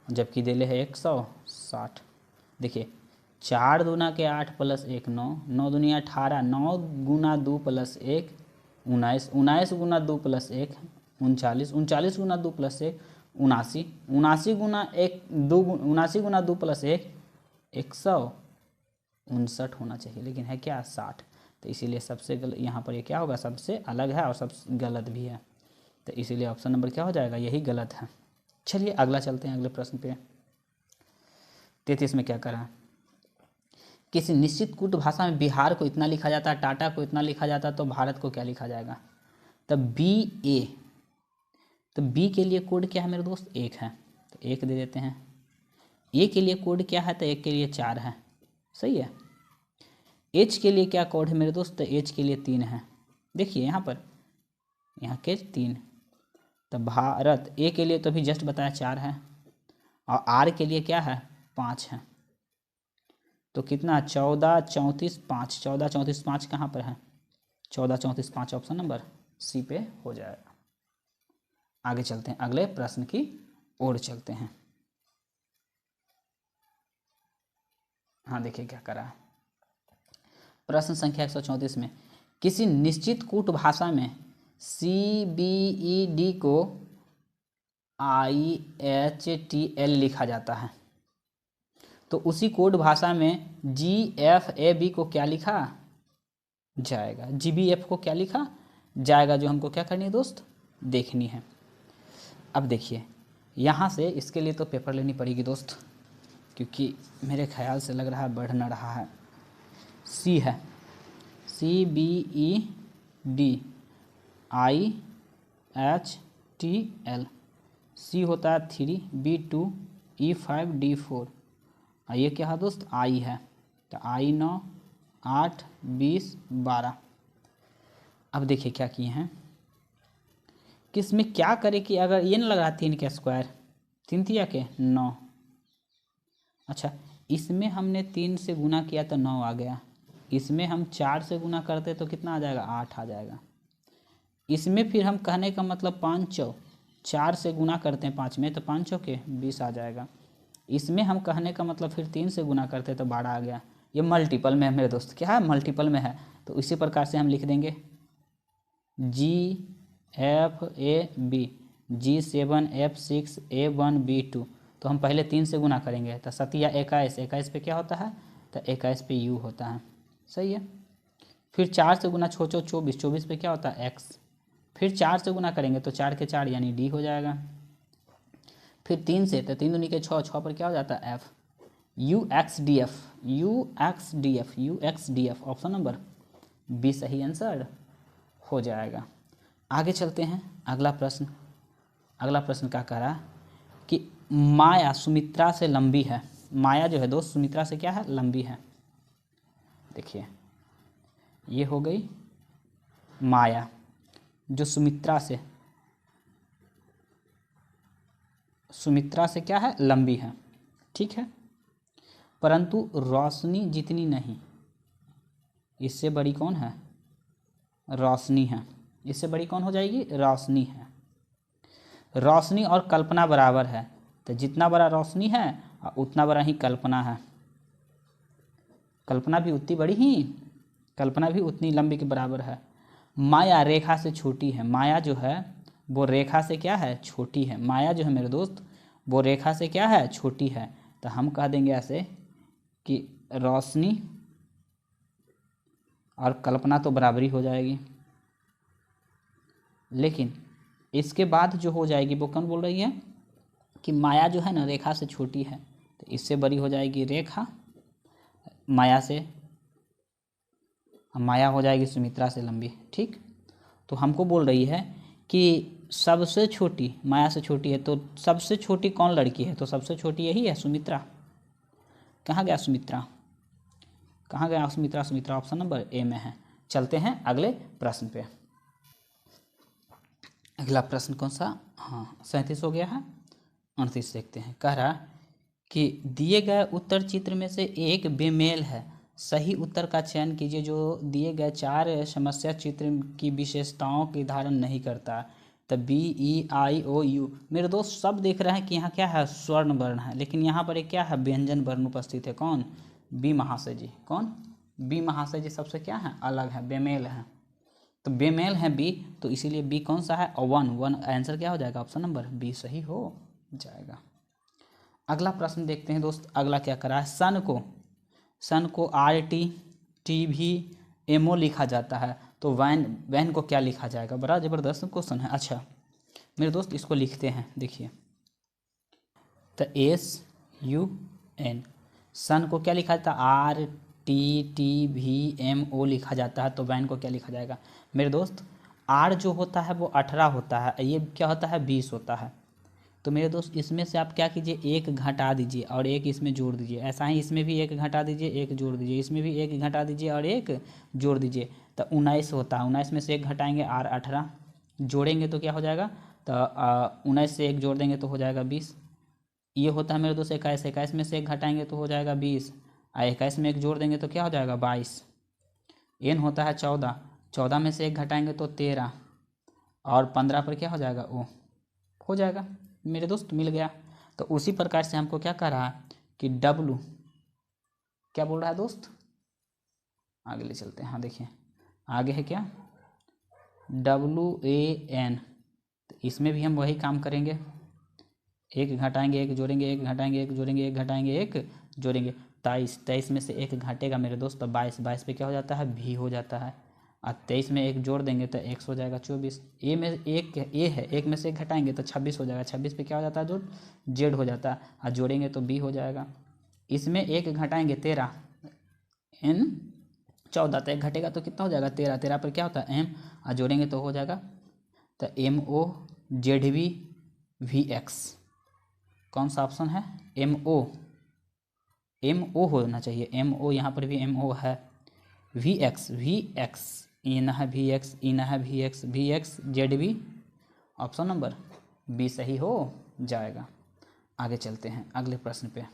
जबकि दिले है 160। देखिए 4 दूना के 8 + 1 9, 9 दूनी 18, 9 × 2 + 1 19, 19 × 2 + 1 39, 39 × 2 + 1 79, 79 × 1 2 79 × 2 + 1 159 होना चाहिए, लेकिन है क्या 60। तो इसीलिए सबसे गलत यहाँ पर ये क्या होगा सबसे अलग है और सबसे गलत भी है, तो इसीलिए ऑप्शन नंबर क्या हो जाएगा यही गलत है। चलिए अगला चलते हैं अगले प्रश्न पे। 33 में क्या करा किसी निश्चित कूट भाषा में बिहार को इतना लिखा जाता है, टाटा को इतना लिखा जाता है, तो भारत को क्या लिखा जाएगा? तब बी ए, तो बी के लिए कोड क्या है मेरे दोस्त? 1 है, तो 1 दे देते हैं। ए के लिए कोड क्या है? तो 1 के लिए 4 है, सही है। एच के लिए क्या कोड है मेरे दोस्त? तो एच के लिए 3 है। देखिए यहाँ पर, यहाँ के 3, तो भारत ए के लिए तो अभी जस्ट बताया 4 है, और आर के लिए क्या है? 5 है। तो कितना? 14, 34, 5, 14, 34, 5 कहाँ पर है? 14, 34, 5 ऑप्शन नंबर सी पे हो जाएगा। आगे चलते हैं, अगले प्रश्न की ओर चलते हैं। हाँ देखिए क्या करा है। प्रश्न संख्या 134 में किसी निश्चित कूट भाषा में CBED को IHTL लिखा जाता है, तो उसी कोड भाषा में GFAB को क्या लिखा जाएगा? GBF को क्या लिखा जाएगा? जो हमको क्या करनी है दोस्त? देखनी है। अब देखिए यहाँ से इसके लिए तो पेपर लेनी पड़ेगी दोस्त, क्योंकि मेरे ख्याल से लग रहा है बढ़ न रहा है। सी है, CBED IHTL। सी होता है 3, B2, E5, D4, और ये क्या है दोस्त? आई है, तो आई 9, 8, 20, 12। अब देखिए क्या किए हैं कि इसमें क्या करें कि अगर ये न लगा 3 के स्क्वायर, 3 तिया के 9, अच्छा इसमें हमने 3 से गुना किया तो 9 आ गया, इसमें हम 4 से गुना करते तो कितना आ जाएगा? 8 आ जाएगा। इसमें फिर हम कहने का मतलब 5 चौ 4 से गुना करते हैं 5 में, तो 5 चौके 20 आ जाएगा। इसमें हम कहने का मतलब फिर 3 से गुना करते तो 12 आ गया। ये मल्टीपल में है मेरे दोस्त, क्या है? मल्टीपल में है। तो इसी प्रकार से हम लिख देंगे GFAB, G7F6A1B2। तो हम पहले 3 से गुना करेंगे, तो 7 या 21, 21 पे क्या होता है? तो 21 पे U होता है, सही है। फिर 4 से गुना 6 चौ 24, 24 पे क्या होता है? X। फिर 4 से गुना करेंगे तो 4 के 4 यानी D हो जाएगा। फिर 3 से, तो 3 दूनी के 6, 6 पर क्या हो जाता है? F। UXDF, UXDF, UXDF option number B सही आंसर हो जाएगा। आगे चलते हैं, अगला प्रश्न। अगला प्रश्न क्या कह रहा है कि माया सुमित्रा से लंबी है। माया जो है दोस्त सुमित्रा से क्या है? लंबी है। देखिए ये हो गई माया जो सुमित्रा से क्या है? लंबी है, ठीक है। परंतु रोशनी जितनी नहीं, इससे बड़ी कौन है? रोशनी है। इससे बड़ी कौन हो जाएगी? रोशनी है। रोशनी और कल्पना बराबर है, तो जितना बड़ा रोशनी है उतना बड़ा ही कल्पना है। कल्पना भी उतनी लंबी के बराबर है। माया रेखा से छोटी है। माया जो है वो रेखा से क्या है? छोटी है। माया जो है मेरे दोस्त वो रेखा से क्या है? छोटी है। तो हम कह देंगे ऐसे कि रोशनी और कल्पना तो बराबरी हो जाएगी, लेकिन इसके बाद जो हो जाएगी वो कौन बोल रही है कि माया जो है ना रेखा से छोटी है, तो इससे बड़ी हो जाएगी रेखा माया से, माया हो जाएगी सुमित्रा से लंबी, ठीक। तो हमको बोल रही है कि सबसे छोटी माया से छोटी है, तो सबसे छोटी कौन लड़की है? तो सबसे छोटी यही है, सुमित्रा। कहाँ गया सुमित्रा? कहाँ गया Sumitra? Sumitra option number A में है। चलते हैं अगले प्रश्न पे। अगला प्रश्न कौन सा? हाँ 37 हो गया है, 38 देखते हैं। कह रहा कि दिए गए उत्तर चित्र में से एक बेमेल है, सही उत्तर का चयन कीजिए जो दिए गए 4 समस्या चित्र की विशेषताओं की धारण नहीं करता। तो BEIOU मेरे दोस्त सब देख रहे हैं कि यहाँ क्या है? स्वर्ण वर्ण है, लेकिन यहाँ पर एक क्या है? व्यंजन वर्ण उपस्थित है। कौन? बी महाशय जी। कौन? बी महाशय जी सबसे क्या है? अलग है, बेमेल है। तो बेमेल है बी, तो इसीलिए बी कौन सा है? 1 आंसर क्या हो जाएगा? ऑप्शन नंबर बी सही हो जाएगा। अगला प्रश्न देखते हैं दोस्त। अगला क्या करा है? सन को RT TV MO लिखा जाता है, तो वैन को क्या लिखा जाएगा? बड़ा ज़बरदस्त क्वेश्चन है। अच्छा मेरे दोस्त इसको लिखते हैं, देखिए तो SUN। सन को क्या लिखा जाता है? TTVMO लिखा जाता है तो वैन को क्या लिखा जाएगा मेरे दोस्त? R जो होता है वो 18 होता है, ये क्या होता है 20 होता है। तो मेरे दोस्त इसमें से आप क्या कीजिए, एक घटा दीजिए और एक इसमें जोड़ दीजिए। ऐसा ही इसमें भी एक घटा दीजिए, एक जोड़ दीजिए, इसमें भी एक घटा दीजिए और एक जोड़ दीजिए। तो 19 होता है, 19 में से एक घटाएंगे R 18, जोड़ेंगे तो क्या हो जाएगा? तो 19 से एक जोड़ देंगे तो हो जाएगा 20। ये होता है मेरे दोस्त 21, 21 में से एक घटाएंगे तो हो जाएगा 20 और 21 में एक जोड़ देंगे तो क्या हो जाएगा 22। N होता है 14, 14 में से एक घटाएंगे तो 13 और 15 पर क्या हो जाएगा O हो जाएगा मेरे दोस्त, मिल गया। तो उसी प्रकार से हमको क्या कह रहा है कि W क्या बोल रहा है दोस्त, आगे ले चलते हैं। हाँ देखिए आगे है क्या WAN, तो इसमें भी हम वही काम करेंगे, एक घटाएंगे एक जोड़ेंगे, एक घटाएंगे एक जोड़ेंगे, एक घटाएंगे एक जोड़ेंगे। 23, 23 में से एक घटेगा मेरे दोस्त तो 22, 22 पे क्या हो जाता है V हो जाता है और 23 में एक जोड़ देंगे तो x हो जाएगा 24। ए में एक A है, एक में से एक घटाएंगे तो 26 हो जाएगा, 26 पे क्या हो जाता है जो Z हो जाता है और जोड़ेंगे तो B हो जाएगा। इसमें एक घटाएंगे 13, N 14, तो एक घटेगा तो कितना हो जाएगा 13, 13 पर क्या होता है M और जोड़ेंगे तो हो जाएगा तो MOZBVX। कौन सा ऑप्शन है MO होना चाहिए, MO, यहाँ पर भी MO है। VX ई ना है VX, ई ना है VX, VX ZB, option number B सही हो जाएगा। आगे चलते हैं अगले प्रश्न पे।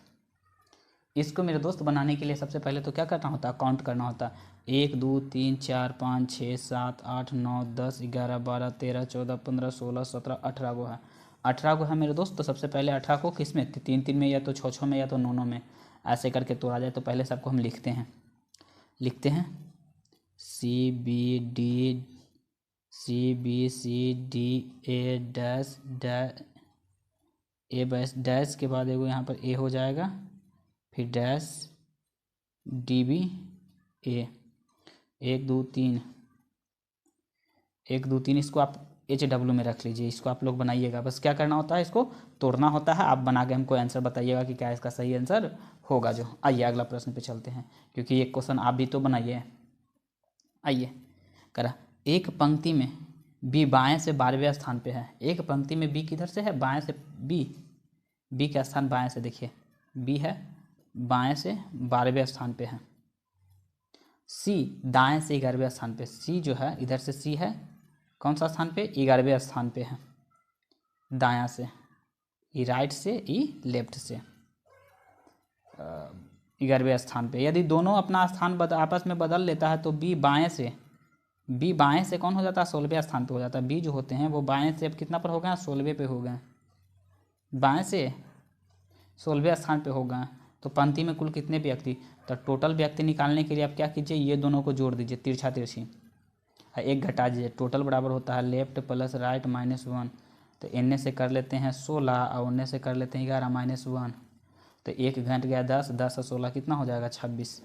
इसको मेरे दोस्त बनाने के लिए सबसे पहले तो क्या करना होता है, काउंट करना होता है। 1 2 3 4 5 6 7 8 9 10 11 12 13 14 15 16 17 18 गो है, 18 गो है मेरे दोस्त। तो सबसे पहले 18 को किस में, 3 में या तो 6 में या तो 9 में ऐसे करके तोड़ा जाए। तो पहले सबको हम लिखते हैं CBCD A डैश के बाद एगो यहाँ पर A हो जाएगा, फिर डैश DB A, 1 2 3 1 2 3, इसको आप HW में रख लीजिए, इसको आप लोग बनाइएगा। बस क्या करना होता है, इसको तोड़ना होता है। आप बना के हमको आंसर बताइएगा कि क्या इसका सही आंसर होगा जो। आइए अगला प्रश्न पे चलते हैं, क्योंकि एक क्वेश्चन आप भी तो बनाइए। आइए करा, एक पंक्ति में B बाएं से 12वें स्थान पे है। एक पंक्ति में B किधर से है, बाएं से। B का स्थान बाएं से, देखिए B है बाएं से 12वें स्थान पे है। C दाएं से 11वें स्थान पे, C जो है इधर से C है कौन सा स्थान पे, 11वें स्थान पे है दायां से, ई राइट से ई लेफ्ट से 11वें स्थान पे। यदि दोनों अपना स्थान आपस में बदल लेता है तो B बाएं से कौन हो जाता है, 16वें स्थान पे हो जाता है। B जो होते हैं वो बाएं से अब कितना पर हो गए, 16वें पे हो गए, बाएं से 16वें स्थान पे हो गए। तो पंक्ति में कुल कितने व्यक्ति, तो टोटल व्यक्ति निकालने के लिए आप क्या कीजिए, ये दोनों को जोड़ दीजिए तिरछा तिरछी, एक घटा दीजिए। टोटल बराबर होता है लेफ्ट प्लस राइट -1। तो इनने से कर लेते हैं 16 और उनने से कर लेते हैं 11 -1। तो एक घट गया 10, 10 और 16 कितना हो जाएगा 26।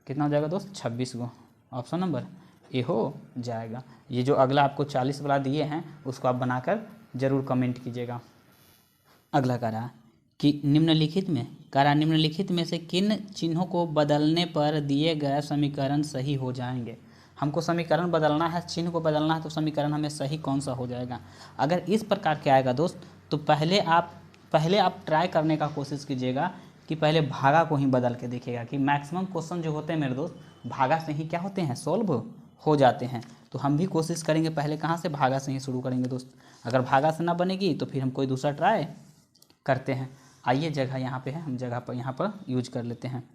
कितना हो जाएगा दोस्त 26 गो, ऑप्शन नंबर ए हो जाएगा। ये जो अगला आपको 40 वाला दिए हैं उसको आप बनाकर ज़रूर कमेंट कीजिएगा। अगला करा कि निम्नलिखित में से किन चिन्हों को बदलने पर दिए गए समीकरण सही हो जाएंगे। हमको समीकरण बदलना है, चिन्ह को बदलना है, तो समीकरण हमें सही कौन सा हो जाएगा। अगर इस प्रकार के आएगा दोस्त तो पहले आप ट्राई करने का कोशिश कीजिएगा कि पहले भागा को ही बदल के देखिएगा कि मैक्सिमम क्वेश्चन जो होते हैं मेरे दोस्त भागा से ही क्या होते हैं, सॉल्व हो जाते हैं। तो हम भी कोशिश करेंगे पहले कहाँ से, भागा से ही शुरू करेंगे दोस्त। अगर भागा से ना बनेगी तो फिर हम कोई दूसरा ट्राई करते हैं। आइए जगह यहाँ पे है, हम जगह पर यहाँ पर यूज कर लेते हैं।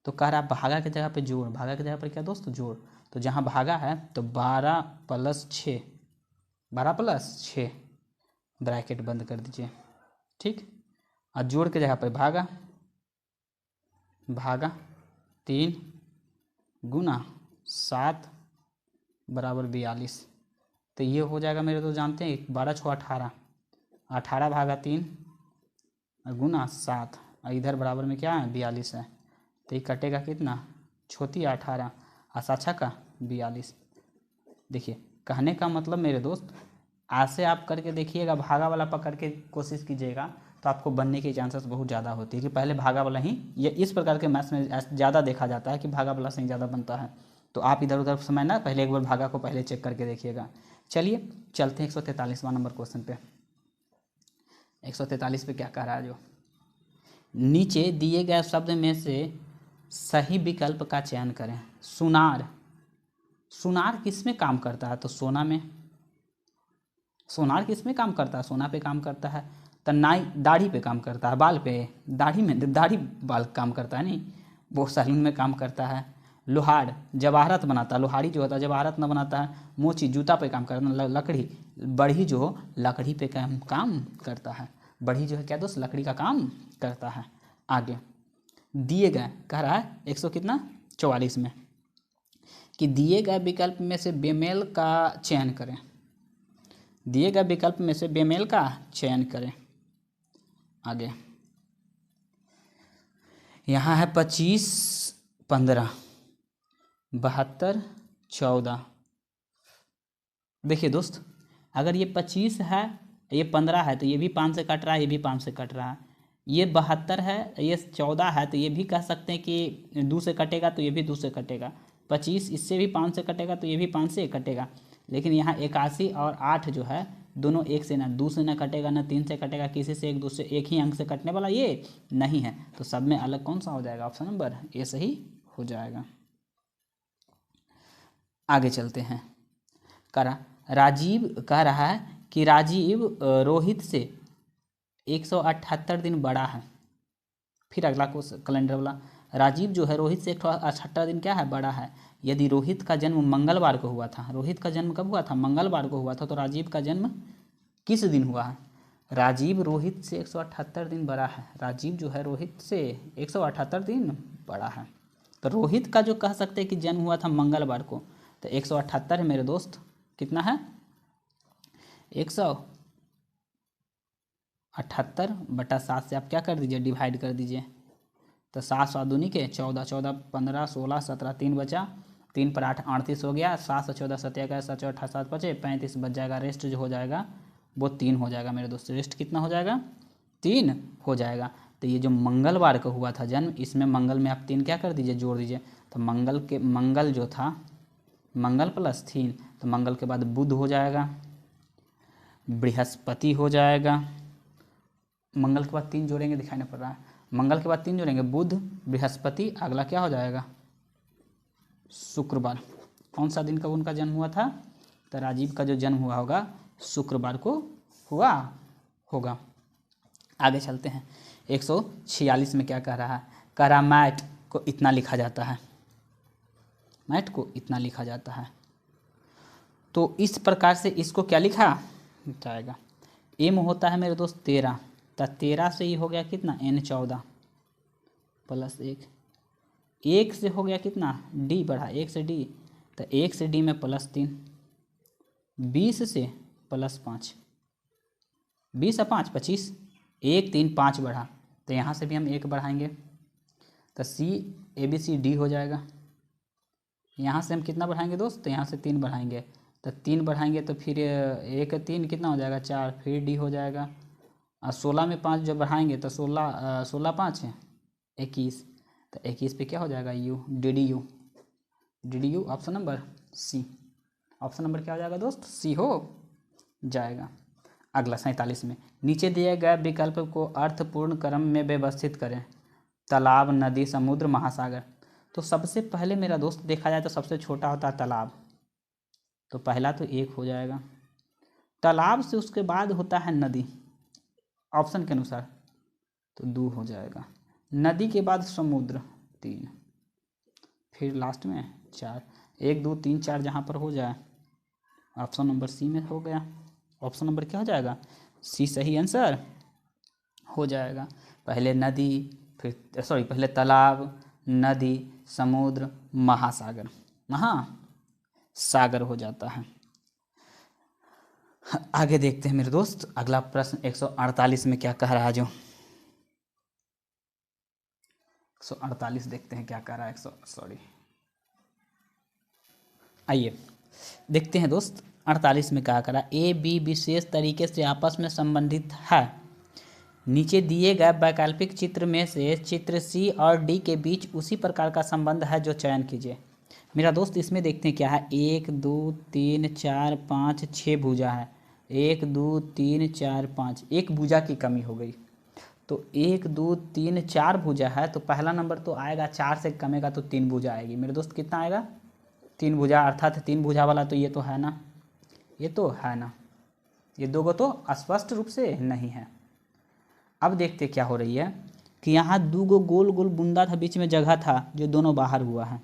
तो कह रहा भागा की जगह पे जोड़, भागा की जगह पर क्या दोस्त जोड़। तो जहाँ भागा है तो 12 + 6, 12 + 6 ब्रैकेट बंद कर दीजिए, ठीक। और जोड़ के जगह पर भागा 3 × 7 = 42। तो ये हो जाएगा मेरे तो जानते हैं 12 × 6 18, 18 भागा 3 × 7 और इधर बराबर में क्या है 42 है। तो ये कटेगा कितना, छोटी 18 और साछा का 42। देखिए कहने का मतलब मेरे दोस्त ऐसे आप करके देखिएगा, भागा वाला पकड़ के कोशिश कीजिएगा तो आपको बनने के चांसेस बहुत ज़्यादा होती है कि पहले भागा वाला ही, ये इस प्रकार के मैथ्स में ज़्यादा देखा जाता है कि भागा वाला से ही ज़्यादा बनता है। तो आप इधर उधर समय ना पहले एक बार भागा को पहले चेक करके देखिएगा। चलिए चलते हैं 143वां नंबर क्वेश्चन पे। 143 पे क्या कह रहा है, जो नीचे दिए गए शब्द में से सही विकल्प का चयन करें। सुनार, सुनार किस में काम करता है, तो सोना में। सोनार किस में काम करता है, सोना पे काम करता है। तो नाई दाढ़ी पे काम करता है, बाल पे, दाढ़ी में, दाढ़ी बाल काम करता है नहीं, वो सैलून में काम करता है। लोहार जवाहरत बनाता है, लोहारी जो होता है जवाहरत न बनाता है। मोची जूता पे काम करता है। लकड़ी, बढ़ी जो लकड़ी पे काम करता है। बढ़ी जो है क्या दोस्त, लकड़ी का काम करता है। आगे दिए गए कह रहा है 100 कितना 44 में कि दिए गए विकल्प में से बेमेल का चयन करें। दिए गए विकल्प में से बेमेल का चयन करें। आगे यहाँ है 25 15 72 14। देखिए दोस्त, अगर ये 25 है, ये 15 है, तो ये भी 5 से कट रहा है, ये भी 5 से कट रहा है। ये 72 है, ये 14 है, तो ये भी कह सकते हैं कि 2 से कटेगा, तो ये भी 2 से कटेगा। 25 इससे भी 5 से कटेगा, तो ये भी 5 से कटेगा। लेकिन यहाँ 81 और 8 जो है दोनों एक से ना 2 से ना कटेगा, ना 3 से कटेगा, किसी से एक दूसरे एक ही अंक से कटने वाला ये नहीं है। तो सब में अलग कौन सा हो जाएगा, ऑप्शन नंबर ए सही हो जाएगा। आगे चलते हैं। राजीव कह रहा है कि राजीव रोहित से 178 दिन बड़ा है। फिर अगला को कैलेंडर वाला, राजीव जो है रोहित से 178 दिन क्या है, बड़ा है। यदि रोहित का जन्म मंगलवार को हुआ था, रोहित का जन्म कब हुआ था, मंगलवार को हुआ था, तो राजीव का जन्म किस दिन हुआ है। राजीव रोहित से 178 दिन बड़ा है। राजीव जो है रोहित से 178 दिन बड़ा है। तो रोहित का जो कह सकते हैं कि जन्म हुआ था मंगलवार को, तो 178 है मेरे दोस्त, कितना है 178 बटा 7 से आप क्या कर दीजिए, डिवाइड कर दीजिए। तो 7 7 दूनी के 14, 14 15 16 17, 3 बचा, 3 पर 8 38 हो गया। 7 से 14 27, 7 18 7 बचे, 35 बच जाएगा। रेस्ट जो हो जाएगा वो 3 हो जाएगा मेरे दोस्त। रेस्ट कितना हो जाएगा, 3 हो जाएगा। तो ये जो मंगलवार को हुआ था जन्म, इसमें मंगल में आप 3 क्या कर दीजिए, जोड़ दीजिए। तो मंगल जो था, मंगल प्लस 3, तो मंगल के बाद बुध हो जाएगा, बृहस्पति हो जाएगा। मंगल के बाद 3 जोड़ेंगे, दिखाई नहीं पड़ रहा है। मंगल के बाद 3 जोड़ेंगे, बुध बृहस्पति, अगला क्या हो जाएगा, शुक्रवार। कौन सा दिन का उनका जन्म हुआ था, तो राजीव का जो जन्म हुआ होगा शुक्रवार को हुआ होगा। आगे चलते हैं। 146 में क्या कह रहा है, कह रहा मैट को इतना लिखा जाता है, मैट को इतना लिखा जाता है। तो इस प्रकार से इसको क्या लिखा जाएगा, एम होता है मेरे दोस्त 13, तो 13 से ही हो गया कितना n 14 प्लस 1, 1 से हो गया कितना d बढ़ा, 1 से d, तो 1 से d में प्लस 3, 20 से प्लस 5, 20 और 5 25, 1 3 5 बढ़ा, तो यहाँ से भी हम 1 बढ़ाएंगे, तो C ABC D हो जाएगा। यहाँ से हम कितना बढ़ाएंगे दोस्त, तो यहाँ से 3 बढ़ाएंगे, तो 3 बढ़ाएंगे तो फिर 1 3 कितना हो जाएगा 4, फिर D हो जाएगा। और 16 में 5 जब बढ़ाएंगे तो 16 5 है 21, तो 21 पे क्या हो जाएगा U, DDU option number C। Option number क्या हो जाएगा दोस्त, C हो जाएगा। अगला 47 में, नीचे दिए गए विकल्प को अर्थपूर्ण क्रम में व्यवस्थित करें। तालाब, नदी, समुद्र, महासागर। तो सबसे पहले मेरा दोस्त देखा जाए तो सबसे छोटा होता है तालाब, तो पहला तो 1 हो जाएगा। तालाब से उसके बाद होता है नदी, ऑप्शन के अनुसार, तो 2 हो जाएगा। नदी के बाद समुद्र 3, फिर लास्ट में 4, 1 2 3 4 जहाँ पर हो जाए ऑप्शन नंबर सी में हो गया। ऑप्शन नंबर क्या हो जाएगा, सी सही आंसर हो जाएगा। पहले नदी, फिर पहले तालाब, नदी, समुद्र, महासागर, महासागर हो जाता है। आगे देखते हैं मेरे दोस्त, अगला प्रश्न 148 में क्या कह रहा है, जो 148 देखते हैं क्या कह रहा है। आइए देखते हैं दोस्त, 48 में क्या कह रहा है, ए बी विशेष तरीके से आपस में संबंधित है। नीचे दिए गए वैकल्पिक चित्र में से चित्र सी और डी के बीच उसी प्रकार का संबंध है जो चयन कीजिए। मेरा दोस्त इसमें देखते हैं क्या है, 1 2 3 4 5 6 भुजा है, 1 2 3 4 5, एक भुजा की कमी हो गई। तो 1 2 3 4 भुजा है तो पहला नंबर तो आएगा, 4 से कमेगा तो 3 भुजा आएगी। मेरे दोस्त कितना आएगा, 3 भुजा, अर्थात 3 भुजा वाला तो ये तो है ना, ये तो है ना, ये दो गो तो स्पष्ट रूप से नहीं है। अब देखते क्या हो रही है कि यहाँ दो गो गोल गोल बूंदा था, बीच में जगह था जो दोनों बाहर हुआ है,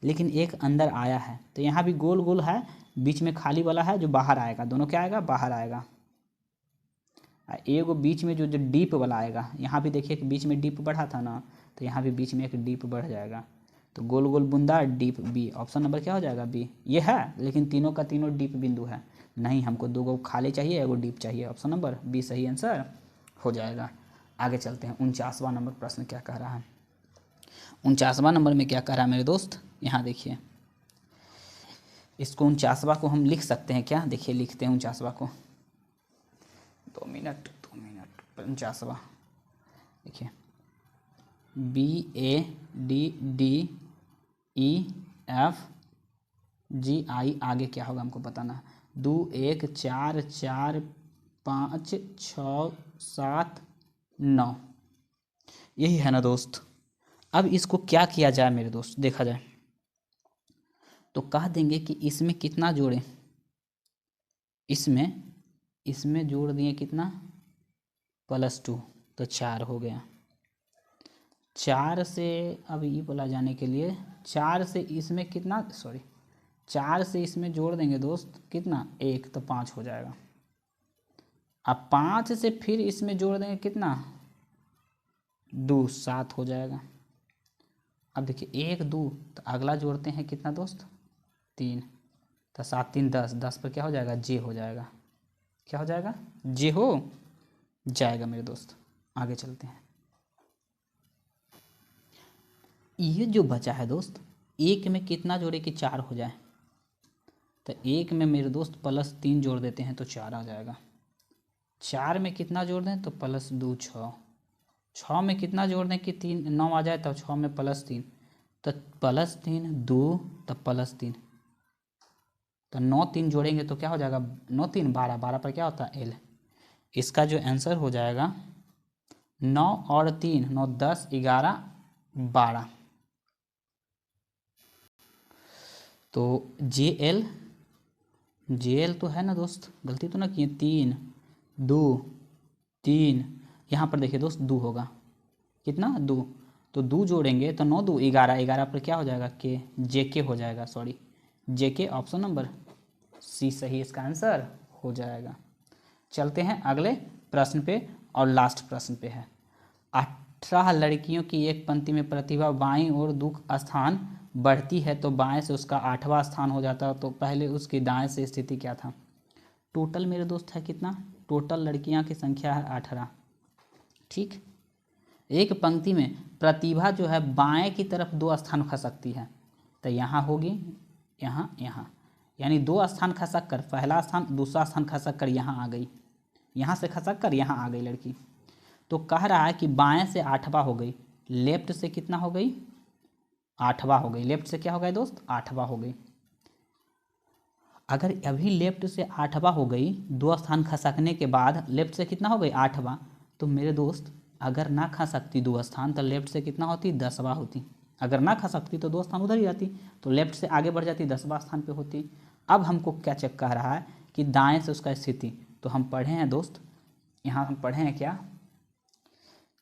लेकिन एक अंदर आया है। तो यहाँ भी गोल गोल है, बीच में खाली वाला है जो बाहर आएगा, दोनों क्या आएगा, बाहर आएगा। एक बीच में जो डीप वाला आएगा, यहाँ भी देखिए कि बीच में डीप बढ़ा था ना, तो यहाँ भी बीच में एक डीप बढ़ जाएगा। तो गोल गोल बूंदा डीप बी, ऑप्शन नंबर क्या हो जाएगा, बी। ये है लेकिन तीनों का तीनों डीप बिंदु है, नहीं हमको दो गो खाली चाहिए, एगो डीप चाहिए, ऑप्शन नंबर बी सही आंसर हो जाएगा। आगे चलते हैं, 49वां नंबर प्रश्न क्या कह रहा है। 49वां नंबर में क्या कह रहा है मेरे दोस्त, यहाँ देखिए, इसको 49वां को हम लिख सकते हैं क्या, देखिए लिखते हैं 49वां को, 2 मिनट 49वां देखिए, B A D D E F G I, आगे क्या होगा हमको बताना है। 2 1 4 4 5 6 7 9, यही है ना दोस्त। अब इसको क्या किया जाए मेरे दोस्त, देखा जाए तो कह देंगे कि इसमें कितना जोड़ें, इसमें जोड़ दिए कितना, +2, तो 4 हो गया। 4 से अब ये बोला जाने के लिए 4 से इसमें कितना, 4 से इसमें जोड़ देंगे दोस्त कितना, 1, तो 5 हो जाएगा। अब 5 से फिर इसमें जोड़ देंगे कितना, 2, 7 हो जाएगा। अब देखिए 1 2, तो अगला जोड़ते हैं कितना दोस्त, 3, तो 7 3 10, 10 पर क्या हो जाएगा, जे हो जाएगा, क्या हो जाएगा, जे हो जाएगा मेरे दोस्त। आगे चलते हैं, ये जो बचा है दोस्त, 1 में कितना जोड़े कि 4 हो जाए, तो 1 में मेरे दोस्त +3 जोड़ देते हैं तो 4 आ जाएगा। 4 में कितना जोड़ दें तो +2 6, 6 में कितना जोड़ दें कि 3 9 आ जाए, तो 6 में +3, तो +3 2, तो +3, तो 9 3 जोड़ेंगे तो क्या हो जाएगा, 9 3 12, 12 पर क्या होता है एल। इसका जो आंसर हो जाएगा 9 और 3 9 10 11 12, तो जे एल तो है ना दोस्त, गलती तो ना किए, 3 2 3, यहाँ पर देखिए दोस्त 2 होगा, कितना 2, तो 2 जोड़ेंगे तो 9 2 11, 11 पर क्या हो जाएगा के, जे के हो जाएगा, जे के, ऑप्शन नंबर सी सही इसका आंसर हो जाएगा। चलते हैं अगले प्रश्न पे, और लास्ट प्रश्न पे है। 18 लड़कियों की एक पंक्ति में प्रतिभा बाईं ओर दुख स्थान बढ़ती है तो बाएं से उसका 8वां स्थान हो जाता है, तो पहले उसकी दाएं से स्थिति क्या था। टोटल मेरे दोस्त है कितना, टोटल लड़कियां की संख्या है 18, ठीक। एक पंक्ति में प्रतिभा जो है बाएं की तरफ 2 स्थान खसकती है, तो यहाँ होगी, यहाँ, यानी 2 स्थान खसक कर, पहला स्थान दूसरा स्थान खसक कर यहाँ आ गई, यहाँ से खसक कर यहाँ आ गई लड़की। तो कह रहा है कि बाएं से 8वां हो गई, लेफ्ट से कितना हो गई, 8वां हो गई, लेफ्ट से क्या हो गया दोस्त, 8वां हो गई। अगर अभी लेफ्ट से 8वां हो गई, 2 स्थान खसकने के बाद लेफ्ट से कितना हो गई, 8वां, तो मेरे दोस्त अगर ना खसकती 2 स्थान तो लेफ्ट से कितना होती, 10वां होती। अगर ना खसकती तो 2 स्थान उधर ही जाती, तो लेफ्ट से आगे बढ़ जाती, 10वां स्थान पे होती। अब हमको क्या चेक कह रहा है कि दाएं से उसका स्थिति, तो हम पढ़े हैं दोस्त, यहाँ हम पढ़े हैं क्या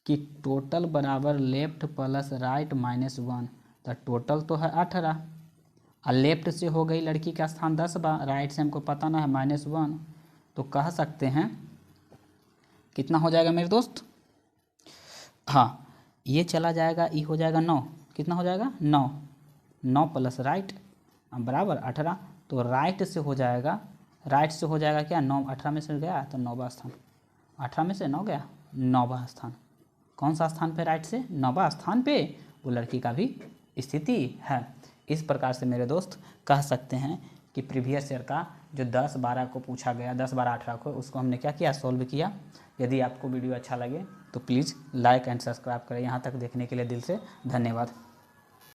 कि टोटल बराबर लेफ्ट प्लस राइट -1, तो टोटल तो है 18, और लेफ्ट से हो गई लड़की का स्थान 10वां, राइट से हमको पता ना है -1, तो कह सकते हैं कितना हो जाएगा मेरे दोस्त, हाँ ये चला जाएगा, ये हो जाएगा 9, कितना हो जाएगा 9, 9 प्लस राइट बराबर 18, तो राइट से हो जाएगा, क्या 9, 18 में से गया तो 9वां स्थान, 18 में से 9 गया, 9वां स्थान, कौन सा स्थान पे, राइट से 9वां स्थान पे वो लड़की का भी स्थिति है। इस प्रकार से मेरे दोस्त कह सकते हैं कि प्रीवियस ईयर का जो 10 12 को पूछा गया, 10 12 18 को, उसको हमने क्या किया, सॉल्व किया। यदि आपको वीडियो अच्छा लगे तो प्लीज़ लाइक एंड सब्सक्राइब करें। यहाँ तक देखने के लिए दिल से धन्यवाद।